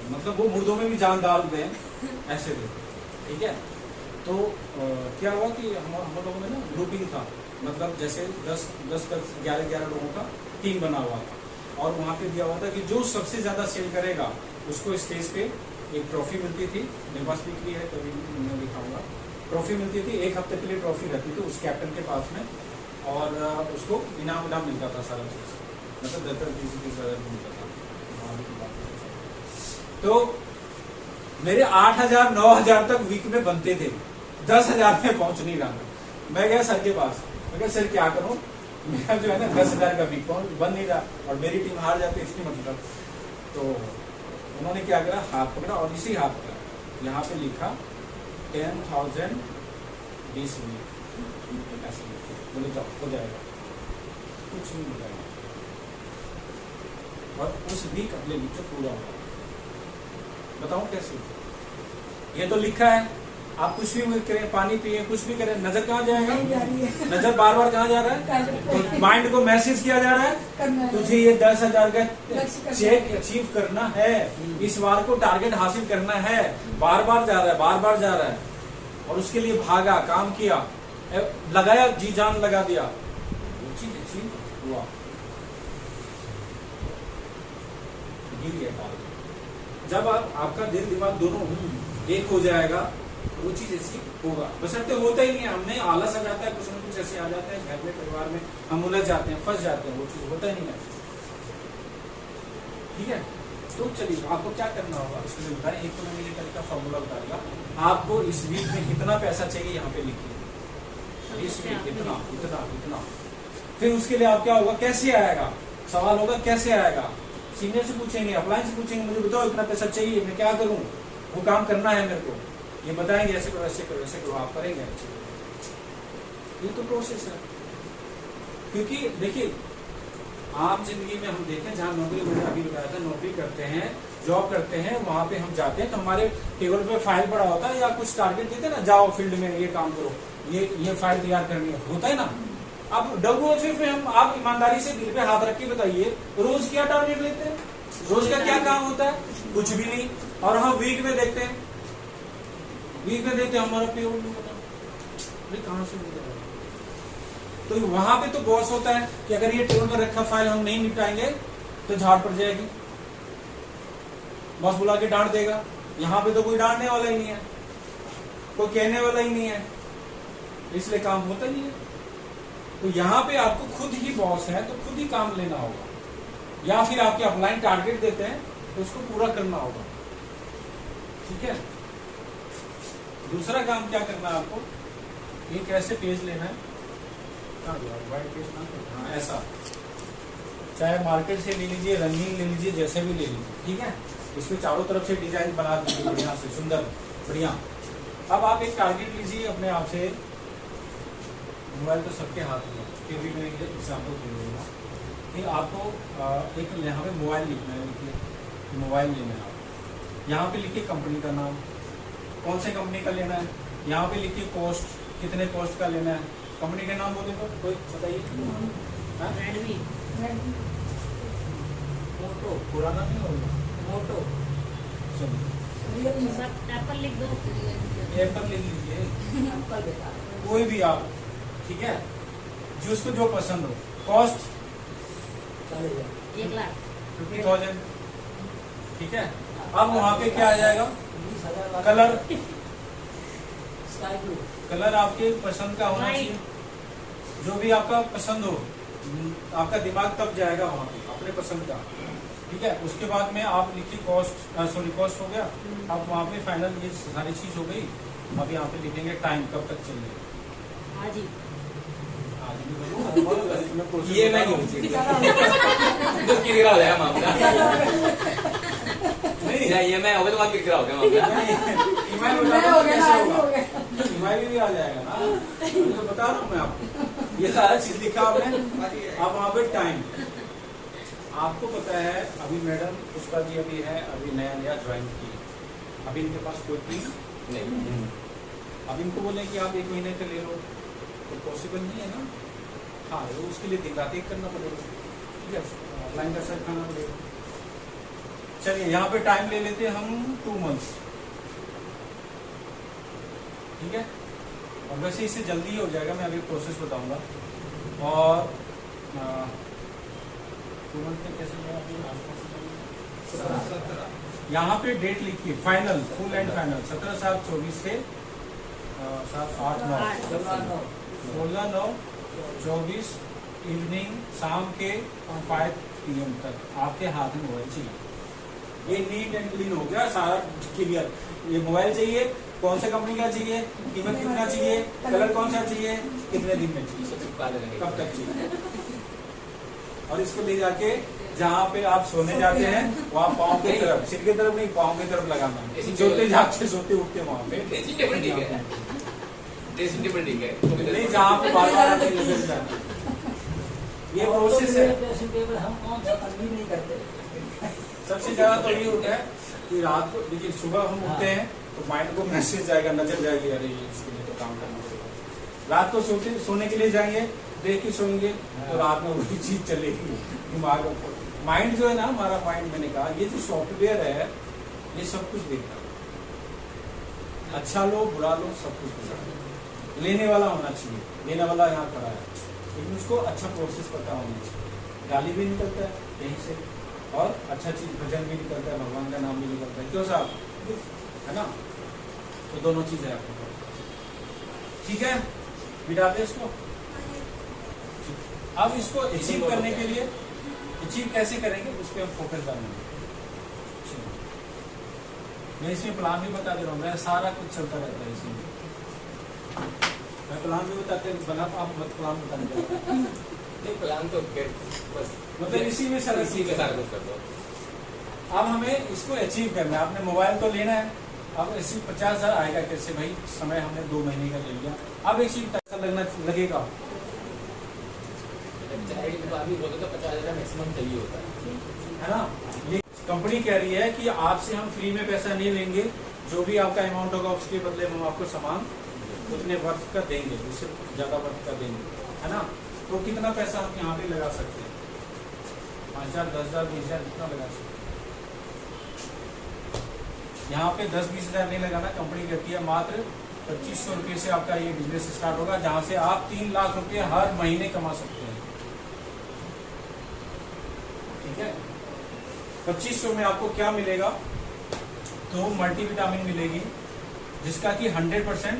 मतलब वो मुर्दों में भी जान डाल दें ऐसे थे, ठीक है। तो क्या हुआ कि हम लोगों में ना ग्रुपिंग था, मतलब जैसे 10-11 लोगों का टीम बना हुआ था, और वहाँ पे दिया हुआ था कि जो सबसे ज्यादा सेल करेगा उसको स्टेज पे एक ट्रॉफी मिलती थी। मेरे पास भी है, कभी मैं दिखाऊंगा। ट्रॉफी मिलती थी, 1 हफ्ते के लिए ट्रॉफी रहती थी उस कैप्टन के पास में, और उसको इनाम मिलता था सारा चीज, मतलब 10-20 हज़ार मिलता था। तो मेरे 8,000-9,000 तक वीक में बनते थे, 10,000 में पहुंच नहीं रहा। मैं गया सर के पास, मैं कहा सर क्या करूं, मेरा जो है ना 10,000 का वीक बन नहीं रहा, और मेरी टीम हार जाती इसकी मतलब। तो उन्होंने क्या करा, हाथ पकड़ा और इसी हाथ पकड़ा, यहाँ पे लिखा 10,000 दिस वीक, ऐसे बोले जाओ हो जाएगा, कुछ नहीं हो जाएगा। और उस वीक अगले वीक तो पूरा होगा। बताऊं कैसे, ये तो लिखा है, आप कुछ भी करें, पानी पिए, कुछ भी करें, नजर कहाँ जाएगा, नजर बार बार कहाँ जा रहा है, तो माइंड को मैसेज किया जा रहा है तुझे ये 10,000 का चेक अचीव करना है, इस बार को टारगेट हासिल करना है, बार बार जा रहा है, बार बार जा रहा है, और उसके लिए भागा, काम किया, लगाया, जी जान लगा दिया, वो चीज अचीव हुआ, गिर गया टारगेट। जब आपका दिल दिमाग दोनों एक हो जाएगा, वो चीज ऐसी होगा। बशर्ते होता ही नहीं है, हमने आलस आ जाता है, कुछ ना कुछ ऐसे आ जाता है, घर में परिवार में हम उलझ जाते हैं, फंस जाते हैं, वो चीज होता ही नहीं है, ठीक है। तो चलिए आपको क्या करना होगा उसके लिए बताएं। एक तो मैंने ये तरीका फॉर्मूला बता दिया, आपको इस वीक में कितना पैसा चाहिए यहाँ पे लिखिए, इस वीक इतना इतना इतना। फिर उसके लिए आप क्या होगा, कैसे आएगा, सवाल होगा कैसे आएगा, सीनियर से पूछेंगे, अप्लायंस से पूछेंगे, मुझे बताओ इतना पैसा चाहिए, मैं क्या करूं, वो काम करना है मेरे को, ये बताएंगे, ऐसे करो ऐसे करो ऐसे करो, आप करेंगे। ये तो प्रोसेस है। क्योंकि देखिए, आप जिंदगी में हम देखें, जहाँ नौकरी, मैंने अभी बताया था, नौकरी करते हैं, जॉब करते हैं, वहां पे हम जाते हैं तो हमारे टेबल पे फाइल पड़ा होता है, या कुछ टारगेट देते हैं ना, जाओ फील्ड में ये काम करो, ये फाइल तैयार करनी है, होता है ना। अब WFF में हम, आप ईमानदारी से दिल पे हाथ रख के बताइए, रोज क्या टारगेट लेते हैं, रोज का क्या काम होता है, कुछ भी नहीं। और हम वीक में देखते हैं, हमारा पेरोल नहीं पता, कहाँ से मिल जाएगा, तो वहां पे तो बॉस होता है कि अगर ये टेबल पर रखा फाइल हम नहीं निपटाएंगे तो झाड़ पड़ जाएगी, बॉस बुला के डांट देगा। यहाँ पे तो कोई डांटने वाला ही नहीं है, कोई कहने वाला ही नहीं है, इसलिए काम होता ही नहीं है। तो यहाँ पे आपको खुद ही बॉस है तो खुद ही काम लेना होगा, या फिर आपके अपलाइन टारगेट देते हैं तो उसको पूरा करना होगा। ठीक है। दूसरा काम क्या करना है आपको, एक ऐसे पेज लेना है, व्हाइट पेज ना, ऐसा, चाहे मार्केट से ले लीजिए, रंगीन ले लीजिए, जैसे भी ले लीजिए। ठीक है। इसमें चारों तरफ से डिजाइन बना दीजिए बढ़िया से, सुंदर बढ़िया। अब आप एक टारगेट लीजिए अपने आप से, मोबाइल तो सबके हाथ में, फिर भी मैं एग्जाम्पल दे दूंगा कि आपको एक यहाँ पे मोबाइल लिखना है, लिखिए मोबाइल लेना है आप। यहाँ पे लिखिए कंपनी का नाम, कौन से कंपनी का लेना है, यहाँ पे लिखिए कॉस्ट, कितने कॉस्ट का लेना है। कंपनी का नाम बोले तो कोई बताइए। रेडमी, मोटो, पुराना नहीं होगा, मोटो, चलिए सब एप्पल लिख दो। एप्पल ले लीजिए, कोई भी आप। ठीक है, जिसको जो पसंद हो। कॉस्ट 1 लाख, 50,000। ठीक है। अब वहां पे क्या आ जाएगा, कलर, कलर आपके पसंद का होना चाहिए, जो भी आपका पसंद हो, आपका दिमाग तब जाएगा वहां पे अपने पसंद का। ठीक है। उसके बाद में आप लिखिए कॉस्ट, सॉरी कॉस्ट हो गया। अब वहां पे फाइनल ये सारी चीज हो गई। अब यहाँ पे लिखेंगे टाइम कब तक चलेगा। हाँ जी, आज भी बोलूं, ये मैं तो किरकिरा हो जाएगा मामला। नहीं या ये मैं होगा तो बात किरकिरा हो गया मामला। ईमेल बता दो कैसे होगा, ईमेल भी आ जाएगा ना, मैं तो बता रहा हूँ मैं आपको। ये सारा चीज लिखा आपने। अब वहाँ पे टाइम, आपको पता है अभी मैडम पुष्पा जी अभी है, अभी नया नया ज्वाइन की, अभी इनके पास कोई टीम नहीं। अब इनको बोले कि आप 1 महीने का ले लो तो पॉसिबल नहीं है ना। हाँ, वो उसके लिए दिन रात एक करना पड़ेगा। ठीक है, ऑफलाइन का सर खाना पड़ेगा। चलिए यहाँ पे टाइम ले लेते हैं हम 2 मंथ्स। ठीक है। और वैसे इससे जल्दी ही हो जाएगा, मैं अभी प्रोसेस बताऊंगा। और 2 मंथ में कैसे यहाँ पे डेट लिखिए, फाइनल, फुल एंड फाइनल 17/7/24 से 7/8/9 16/9/24 इवनिंग, शाम के 5 PM तक आपके हाथ में मोबाइल चाहिए। ये नीट एंड क्लीन हो गया, सारा क्लियर। ये मोबाइल चाहिए, कौन सा कंपनी का चाहिए, कीमत कितना चाहिए, कलर कौन सा चाहिए, कितने दिन में चाहिए, कब तक चाहिए। और इसको ले जाके जहाँ पे आप सोने जाते हैं वहाँ पाँव की तरफ, सिर की तरफ नहीं, पाँव की तरफ लगाना है। सोते जागते सोते उठते वहाँ पे ड्रेसिंग टेबल ठीक है, ड्रेसिंग टेबल ठीक है, नहीं जहाँ पे बार बार आते नजर जाना। ये प्रोसेस है। हम कौन सा तंगी नहीं करते। सबसे ज्यादा तो ये होता है कि रात को, देखिए सुबह हम उठते हैं तो माइंड को मैसेज जाएगा, नजर जाएगी, अरे इसके लिए तो काम करना पड़ेगा। रात को सोने के लिए जाएंगे, देख के सोएंगे तो रात में वही चीज चलेगी दिमाग में। माइंड जो है ना, हमारा माइंड, मैंने कहा ये जो सॉफ्टवेयर है ये सब कुछ देखता है, अच्छा लो बुरा लो सब कुछ देखता है। लेने वाला होना चाहिए, लेने वाला यहाँ खड़ा है, लेकिन उसको अच्छा प्रोसेस पता होना चाहिए। गाली भी निकलता है यहीं से, और अच्छा चीज भजन भी निकलता है, भगवान का नाम भी निकलता है। क्यों साहब, है ना। तो दोनों चीजें आपके पास। ठीक है, बिठाते इसको। अब इसको अचीव करने के लिए, अचीव कैसे करेंगे उस पर हम फोकस डालेंगे। मैं इसमें प्लान भी बता दे रहा हूँ, मैं सारा कुछ चलता रहता है इसमें। मैं प्लान भी बताते बना, तो आप प्लान बताने प्लान तो बस मतलब इसी में सारा इसी में सारा कुछ कर दो। अब हमें इसको अचीव करना है। आपने मोबाइल तो लेना है, अब इसी 50,000 आएगा कैसे भाई, समय हमने 2 महीने का ले लिया। अब एक चीज पैसा लगेगा, तो अभी बोलते तो 50,000 मैक्सिमम चाहिए होता है ना। ये कंपनी कह रही है कि आपसे हम फ्री में पैसा नहीं लेंगे, जो भी आपका अमाउंट होगा उसके बदले हम आपको सामान उतने वर्थ का देंगे, उससे ज्यादा वर्थ का देंगे, है ना। तो कितना पैसा हम यहाँ पे लगा सकते हैं, 5,000, 10,000, 20,000 कितना लगा सकते हैं। यहाँ पे 10-20 हज़ार नहीं लगाना, कंपनी कहती है मात्र 2500 रुपये से आपका ये बिजनेस स्टार्ट होगा, जहां से आप 3 लाख रुपए हर महीने कमा सकते हैं। ठीक है, 2500 में आपको क्या मिलेगा? तो मल्टीविटामिन मिलेगी, जिसका कि 100%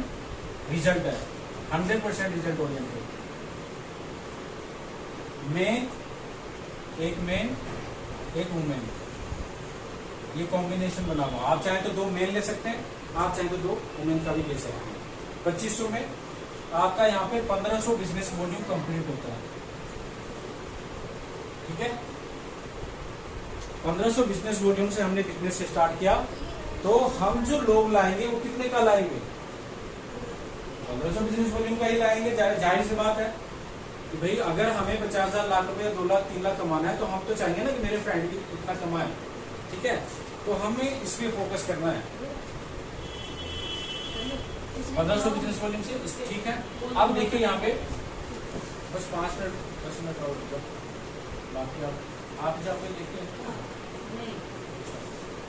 रिजल्ट है, 100% रिजल्ट ओरिएंटेड। एक मेन एक वुमेन, ये कॉम्बिनेशन बना हुआ। आप चाहें तो 2 मेल ले सकते हैं, आप चाहें तो 2 वुमेन का भी ले सकते हैं। 2500 में आपका यहाँ पे 1500 बिजनेस वॉल्यूम कंप्लीट होता है। ठीक है, 1500 बिजनेस वॉल्यूम से हमने बिजनेस स्टार्ट किया, तो हम जो लोग लाएंगे वो कितने का लाएंगे? 1500 बिजनेस वॉल्यूम का ही लाएंगे। जाहिर सी बात है कि भाई अगर हमें 50,000 लाख रुपए 2 लाख 3 लाख कमाना है, तो हम तो चाहेंगे ना कि मेरे फ्रेंड भी इतना कमाए। ठीक है, तो हमें इस पे फोकस करना है। 1500 बिजनेस वॉल्यूम से ठीक है। अब देखिए यहाँ पे बस 5 मिनट 10 मिनट और रुको, बाकी आप जहाँ पे देखिए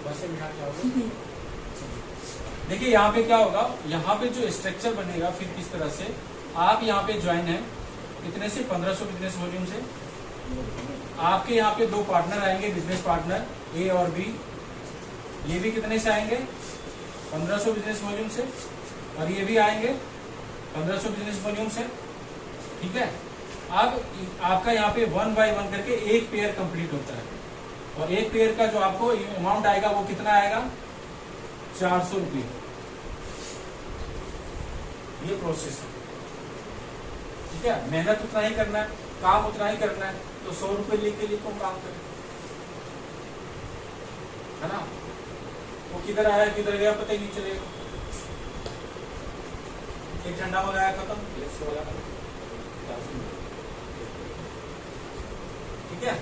बस से बिठा के आओगे। देखिए यहाँ पे क्या होगा, यहाँ पे जो स्ट्रक्चर बनेगा फिर किस तरह से आप यहाँ पे ज्वाइन है, कितने से? 1500 बिजनेस वॉल्यूम से। आपके यहाँ पे 2 पार्टनर आएंगे, बिजनेस पार्टनर ए और बी। ये भी कितने से आएंगे? 1500 बिजनेस वॉल्यूम से। और ये भी आएंगे 1500 बिजनेस वॉल्यूम से। ठीक है, अब आपका यहाँ पे 1 बाय 1 करके एक पेयर कंप्लीट होता है, और एक पेयर का जो आपको अमाउंट आएगा वो कितना आएगा? 400 रुपये। ये प्रोसेस है। ठीक है, मेहनत उतना ही करना है, काम उतना ही करना है, तो 100 रुपए लेके लिए कौन काम करे, है ना? वो किधर आया किधर गया पता ही नहीं चलेगा। एक ठंडा मंगाया खत्म, ठीक है।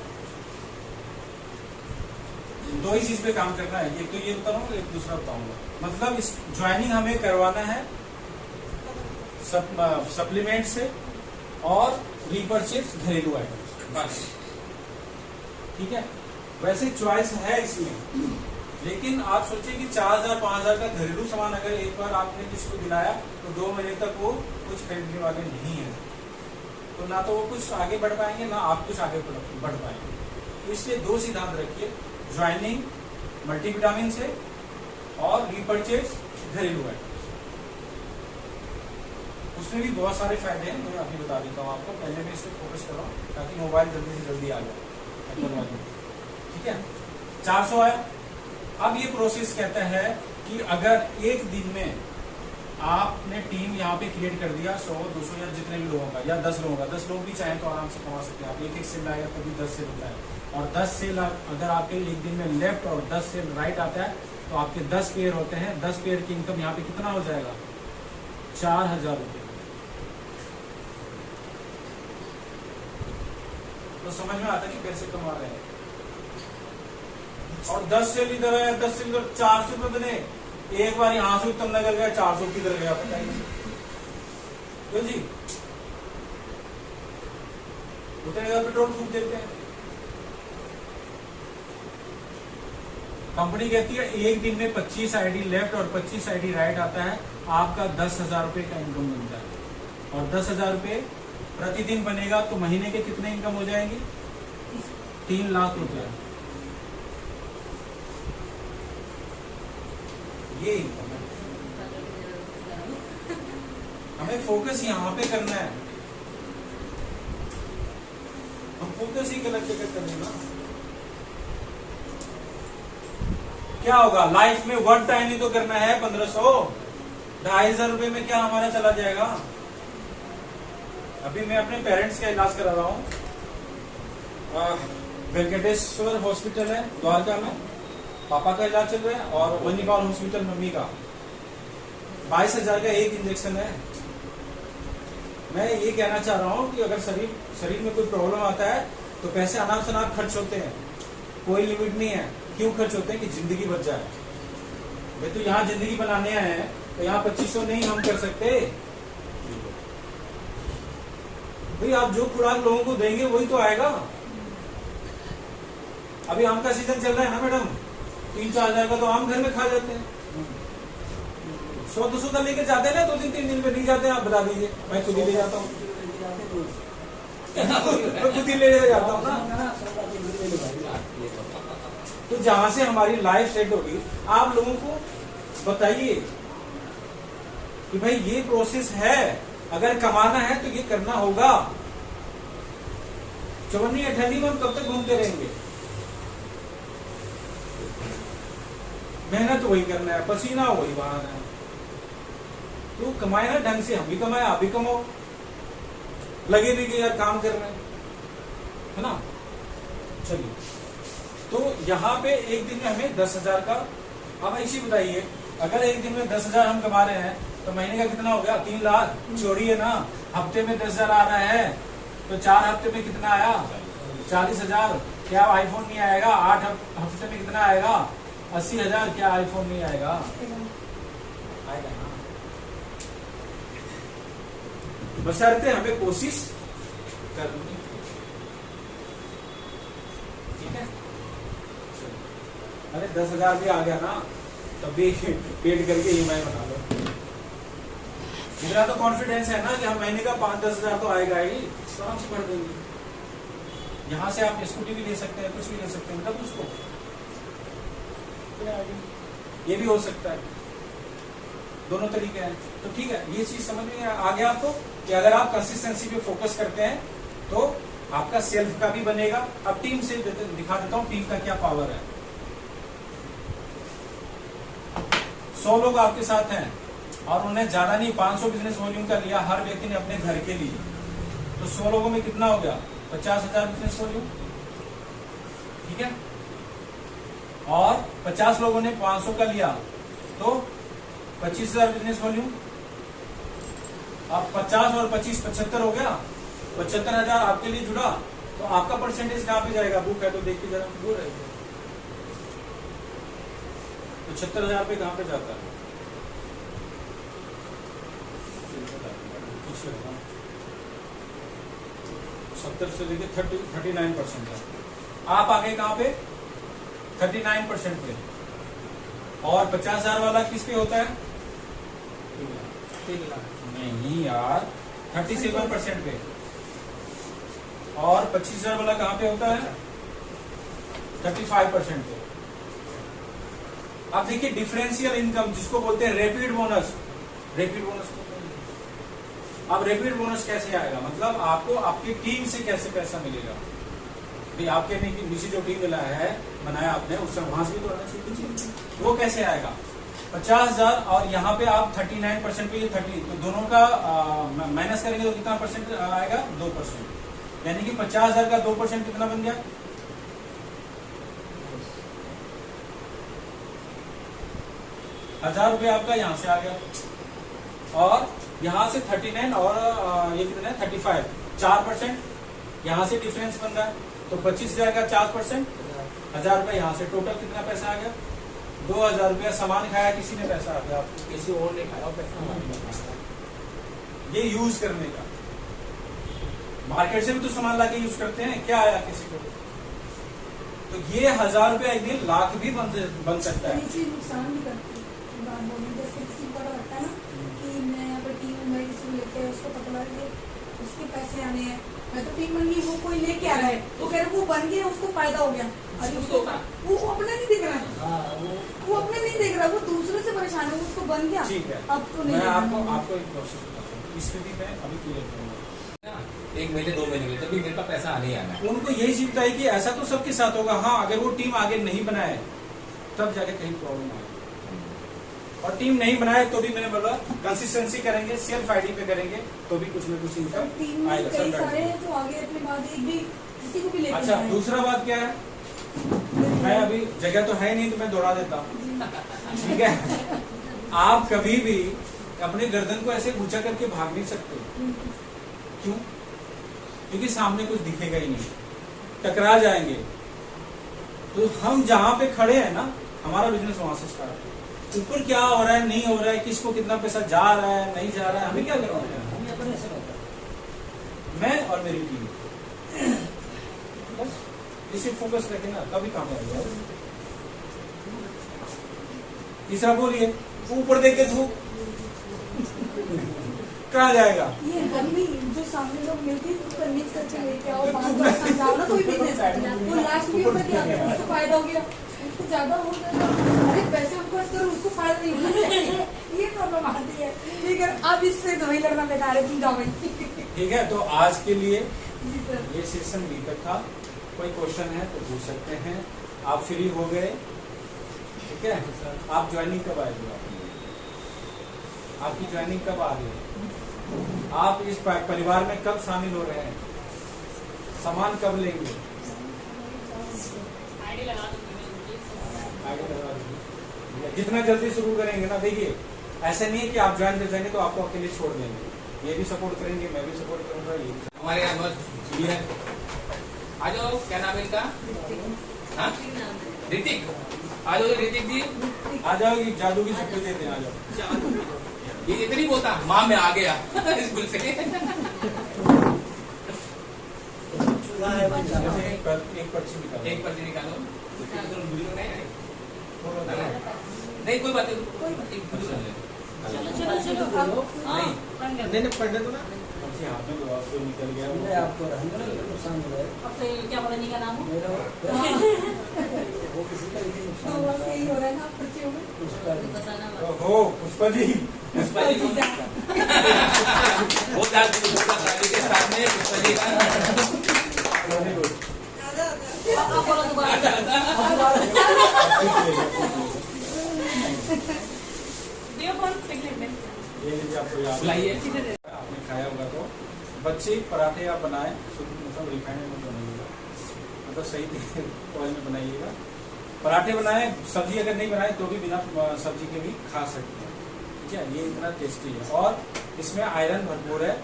2 ही चीज पे काम करना है, एक तो ये बताऊंगा, एक दूसरा बताऊंगा। मतलब इस ज्वाइनिंग हमें करवाना है सप्लीमेंट से और रीपरचेज घरेलू आइटम्स, बस। ठीक है, वैसे चॉइस है इसमें, लेकिन आप सोचिए कि 4000 5000 का घरेलू सामान अगर एक बार आपने किसी को दिलाया तो 2 महीने तक वो कुछ खरीदने वाले नहीं है, तो ना तो वो कुछ आगे बढ़ पाएंगे ना आप कुछ आगे बढ़ पाएंगे। तो इसलिए 2 सिद्धांत रखिए, ज्वाइनिंग मल्टीविटामिन से और रीपरचेज घरेलू आइटम्स। उसमें भी बहुत सारे फायदे हैं, मैं अभी बता देता हूँ आपको। पहले मैं इस पर फोकस कर रहा हूँ ताकि मोबाइल जल्दी से जल्दी आ जाए। ठीक है, 400 है। अब ये प्रोसेस कहता है कि अगर एक दिन में आपने टीम यहाँ पे क्रिएट कर दिया 100 200 या जितने भी लोगों का, या 10 लोगों का, 10 लोग भी चाहें तो आराम से कमा सकते हैं आप। एक सेल आएगा तभी 10 सेल होता है, और 10 सेल अगर आपके एक दिन में लेफ्ट और 10 सेल राइट आता है तो आपके 10 पेयर होते हैं। 10 पेयर की इनकम यहाँ पे कितना हो जाएगा? 4000 रुपये। तो समझ में आता है कि कैसे कमा रहे हैं। और 10 सेल इधर है, 10 सेल इधर, 400 रुपये बने। एक बार यहां से उत्तम नगर गया, 400 किधर गया पता ही नहीं। तो जी उतने का पेट्रोल फूक देते हैं। कंपनी कहती है एक दिन में 25 आईडी लेफ्ट और 25 आईडी राइट आता है, आपका 10,000 रुपये का इनकम बनता है। और 10,000 रुपये प्रतिदिन बनेगा तो महीने के कितने इनकम हो जाएंगे? 3 लाख रुपए। ये इनकम है। हमें फोकस यहाँ पे करना है, हम फोकस ही गलत जगह कर लेना। क्या होगा लाइफ में? 1 टाइम ही तो करना है। 1500 2,500 रुपए में क्या हमारा चला जाएगा? अभी मैं अपने पेरेंट्स का इलाज करा रहा हूँ, वेंकटेश्वर हॉस्पिटल है द्वारका में, पापा का इलाज चल रहा है, और वनीपाल हॉस्पिटल मम्मी का। 22,000 का एक इंजेक्शन है। मैं ये कहना चाह रहा हूँ कि अगर शरीर में कोई प्रॉब्लम आता है तो पैसे अनाप शनाप खर्च होते हैं, कोई लिमिट नहीं है। क्यों खर्च होते हैं? कि जिंदगी बच जाए। भाई तो यहाँ जिंदगी बनाने आए हैं, तो यहाँ 2500 नहीं हम कर सकते। भाई आप जो खुराक लोगों को देंगे वही तो आएगा। अभी आम का सीजन चल रहा है ना मैडम, 3-4 हजार का तो आम घर में खा जाते हैं। 100-200 का लेके जाते हैं ना, 2-3 दिन पे नहीं जाते, आप बता दीजिए, मैं खुद ही ले जाता हूँ। मैं खुद ही ले जाता हूँ ना। तो जहां से हमारी लाइफ सेट होगी, आप लोगों को बताइए कि भाई ये प्रोसेस है, अगर कमाना है तो ये करना होगा। चवन्नी अठन्नी में हम कब तक घूमते रहेंगे? मेहनत वही करना है, पसीना वही बहाना है। तो कमाए ना ढंग से, हम भी कमाए, आप भी कमाओ, लगे भी कि यार काम कर रहे हैं, है ना। चलिए, तो यहाँ पे एक दिन में हमें 10,000 का, अब ऐसी बताइए, अगर एक दिन में 10,000 हम कमा रहे हैं तो महीने का कितना हो गया? 3 लाख। छोड़िए ना, हफ्ते में 10,000 आ रहा है तो 4 हफ्ते में कितना आया? 40,000। क्या आईफोन नहीं आएगा? 8 हफ्ते में कितना आएगा? 80,000। क्या आईफोन नहीं आएगा? आएगा ना, बशर्ते हमें कोशिश करनी। ठीक है, अरे 10,000 भी आ गया ना, तब भी पेड करके EMI बना लो। मेरा तो कॉन्फिडेंस है ना कि हम महीने का 5-10 हजार तो आएगा ही, तो आराम से भर देंगे। यहाँ से आप स्कूटी भी ले सकते हैं, कुछ भी ले सकते हैं, मतलब उसको ये भी हो सकता है, दोनों तरीके हैं। तो ठीक है, ये चीज समझ में आ गया आपको कि अगर आप कंसिस्टेंसी पे फोकस करते हैं तो आपका सेल्फ का भी बनेगा। अब टीम से दिखा देता हूँ टीम का क्या पावर है। 100 लोग आपके साथ हैं और उन्हें ज्यादा नहीं 500 बिजनेस वॉल्यूम का लिया, हर व्यक्ति ने अपने घर के लिए, तो 100 लोगों में कितना हो गया? 50,000 बिजनेस वॉल्यूम। ठीक है, और 50 लोगों ने 500 का लिया तो 25,000 बिजनेस वॉल्यूम। अब 50 और 25 75 हो गया, 75,000 आपके लिए जुड़ा, तो आपका परसेंटेज कहाँ पे जाएगा? बुक है तो देखिए जरा, दूर है 75,000 पे कहाँ पे जाता है? 70 से लेके 39% है। आप आगे कहाँ पे? 39% पे। और 50,000 वाला किस पे होता है? 3 लाख नहीं यार, 37% पे। और 25,000 वाला कहाँ पे होता है? 35% पे। अब देखिए डिफरेंशियल इनकम जिसको बोलते हैं रैपिड बोनस। रैपिड बोनस अब रैपिड बोनस कैसे आएगा? मतलब आपको आपकी टीम से कैसे पैसा मिलेगा? भाई आपके नीचे जो टीम बनाया आपने, उससे वहां से भी तो आना चाहिए। वो कैसे आएगा? 50,000 और यहाँ पे आप 39% पे, ये 30, तो दोनों का माइनस करेंगे तो कितना परसेंट आएगा? 2%। यानी कि 50,000 का 2% कितना बन गया? 1,000 रुपये आपका यहाँ से आ गया। और यहाँ से 39 और ये कितना है? 35, 4% यहाँ से डिफरेंस बन रहा है, तो 25,000 का 4%, 1,000 रुपये यहाँ से, टोटल कितना पैसा आ गया? 2,000 रुपया। सामान खाया किसी ने, पैसा आ गया आपको, किसी और ने खाया पैसा। ये यूज करने का, मार्केट से भी तो सामान लाके यूज करते हैं, क्या आया किसी को? तो ये 1,000 रुपया एक दिन लाख भी बन सकता है। ये चीज नुकसान भी करती है। जैसे किसी को लगता है ना कि मैं यहाँ पर टीम में किसी को लेके उसको पता लग गया उसके पैसे आने हैं, मैं तो टीम बन गई, वो कोई लेके आ रहा है, तो कह रहे वो बन गया, उसको फायदा हो गया। अरे उसको वो अपना नहीं देख रहा है, वो अपने नहीं देख रहा, वो दूसरे से परेशान है, उसको बन गया। ठीक है, अब तो नहीं। मैं आपको एक प्रोसेस बताता हूँ, इस स्थिति में अभी क्लियर करूंगा। 1 महीने 2 महीने में तभी मेरे पास पैसा आने ही आना है। उनको यही सीखता है कि ऐसा तो सबके साथ होगा। हाँ, अगर वो टीम आगे नहीं बनाए तब जाके कहीं प्रॉब्लम आएगी। और टीम नहीं बनाए तो भी मैंने बोला कंसिस्टेंसी करेंगे, सेल्फ आईडी पे करेंगे तो भी कुछ न कुछ इनकम टीम में आएगा। कई सारे हैं जो आगे अपने बाद एक भी किसी को भी लेके अच्छा, दूसरा बात क्या है, मैं अभी जगह तो है नहीं तो मैं दोहरा देता हूँ, ठीक है। आप कभी भी अपने गर्दन को ऐसे ऊंचा करके भाग नहीं सकते। क्यों? क्योंकि सामने कुछ दिखेगा ही नहीं, टकरा जाएंगे। तो हम जहां पे खड़े हैं ना, हमारा बिजनेस वहां से स्टार्ट है। ऊपर क्या हो रहा है, नहीं हो रहा है, किसको कितना पैसा जा रहा है, नहीं जा रहा है, हमें क्या करना है? हमें अपने से होता मैं और मेरी टीम, बस इसे फोकस रखें ना, तभी काम आएगा। तीसरा बोलिए, ऊपर देख के थूक, कहाँ जाएगा? ये गर्मी जो सामने लोग मिलती है उसको कन्विंस करके लेके आओ, बात बात समझाओ ना कोई बिजनेस। वो लास्ट में ऊपर क्या होगा, उसको फायदा हो गया, उसको ज्यादा हो गया, अरे पैसे हमको करो उसको फायदा नहीं होगा, ये प्रॉब्लम आती है। ठीक है, अब इससे दवाई लगना बेकार है, तुम जाओ भाई। ठीक है, तो आज के लिए जी सर। ये सेशन बी तक था। कोई क्वेश्चन है तो पूछ सकते हैं। आप फ्री हो गए? ठीक है, आप ज्वाइनिंग कब आएंगे? आपकी ज्वाइनिंग कब आ रही है? आप इस परिवार में कब शामिल हो रहे हैं? सामान कब लेंगे? आईडी लगा आगे लगा दीजिए। जितना जल्दी शुरू करेंगे ना, देखिए ऐसा नहीं है कि आप ज्वाइन कर जाएंगे तो आपको अकेले छोड़ देंगे। ये भी सपोर्ट करेंगे, मैं भी सपोर्ट करूंगा। ये भी हमारे यहाँ बहुत भीड़ है। आ जाओ, क्या नाम है इनका? हाँ, ऋतिक। आ जाओ ऋतिक जी, आ जाओ, ये जादू की छुट्टी देते हैं, आ जाओ। ये इतनी बोलता माँ मैं आ गया स्कूल से। चूल्हा है बन जाना। एक पर्ची निकालो। एक पर्ची निकालो। नहीं कोई बात नहीं, एक पर्ची ले लो। चलो चलो चलो। हाँ, बन गया। नहीं पढ़ने दो ना। पर्ची हाथ में दो, आपको निकल मैं गया। आपको रहने दो, नुकसान हो जाए। अब तो क्या बोलेंगे का नाम हो? मेरा वो किसी का लेकिन तो नुकसान हो बस यही हो रहा है ना पर्चियों में। उसका तो बताना मत। ओहो पुष्पा जी, पुष्पा जी को वो शादी के सामने पुष्पा जी का वेरी गुड। अब बोलो दोबारा। दियो फोन टिकट में। ये लीजिए, आपको याद बुलाइए। आपने खाया होगा तो बच्चे पराठे आप बनाए, मतलब रिफाइंड में बनाइएगा, मतलब सही ऑयल में बनाइएगा। पराठे बनाए, सब्जी अगर नहीं बनाए तो भी बिना सब्जी के भी खा सकते हैं। ठीक है, ये इतना टेस्टी है और इसमें आयरन भरपूर है।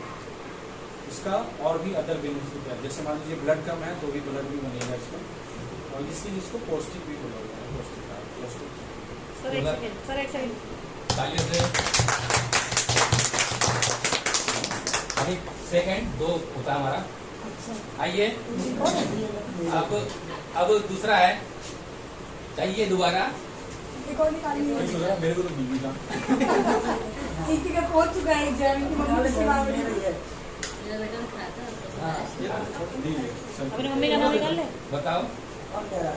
इसका और भी अदर बेनिफिट है, जैसे मान लीजिए ब्लड कम है तो भी ब्लड भी बनेगा इसमें, और इसको पौष्टिक भी बोला जाता है। पौष्टिक सर एक सेकंड, सर एक सेकंड। तालियों से। अभी सेकंड 2 होता हमारा। आइए, अब दूसरा है, चाहिए दोबारा। एक और निकालिए। नहीं सुन रहा, मेरे को तो बीबी का एक टिकट पहुंच चुका है एग्जाम की मम्मी इसके बाद में। मेरा बेटा खाता हाँ, नहीं है, सब अपनी मम्मी का नाम निकाल ले। बताओ। और क्या है?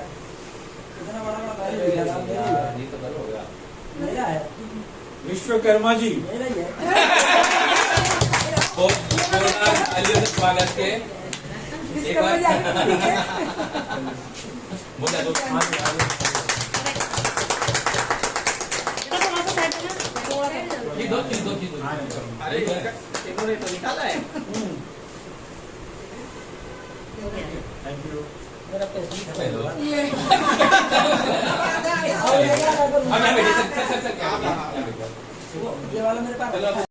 इतना बड़ा गाड़ी ले लिया, नाम मेरा ही है। ये तो करो हो गया। मेरा है, विश्वकर्मा जी। मेरा ही है। बहुत तालियों से स्वागत के। एक बार बोला दो। बेटा थोड़ा सा साइड में ना, थोड़ा सा। ये दो चीज हाँ, चलो। अरे इन्होंने तो निकाला है। हो गया। Thank you. मेरा पैसे हेलो। ये अब यहाँ बैठिए, सर क्या ये वाला मेरे पास चलो।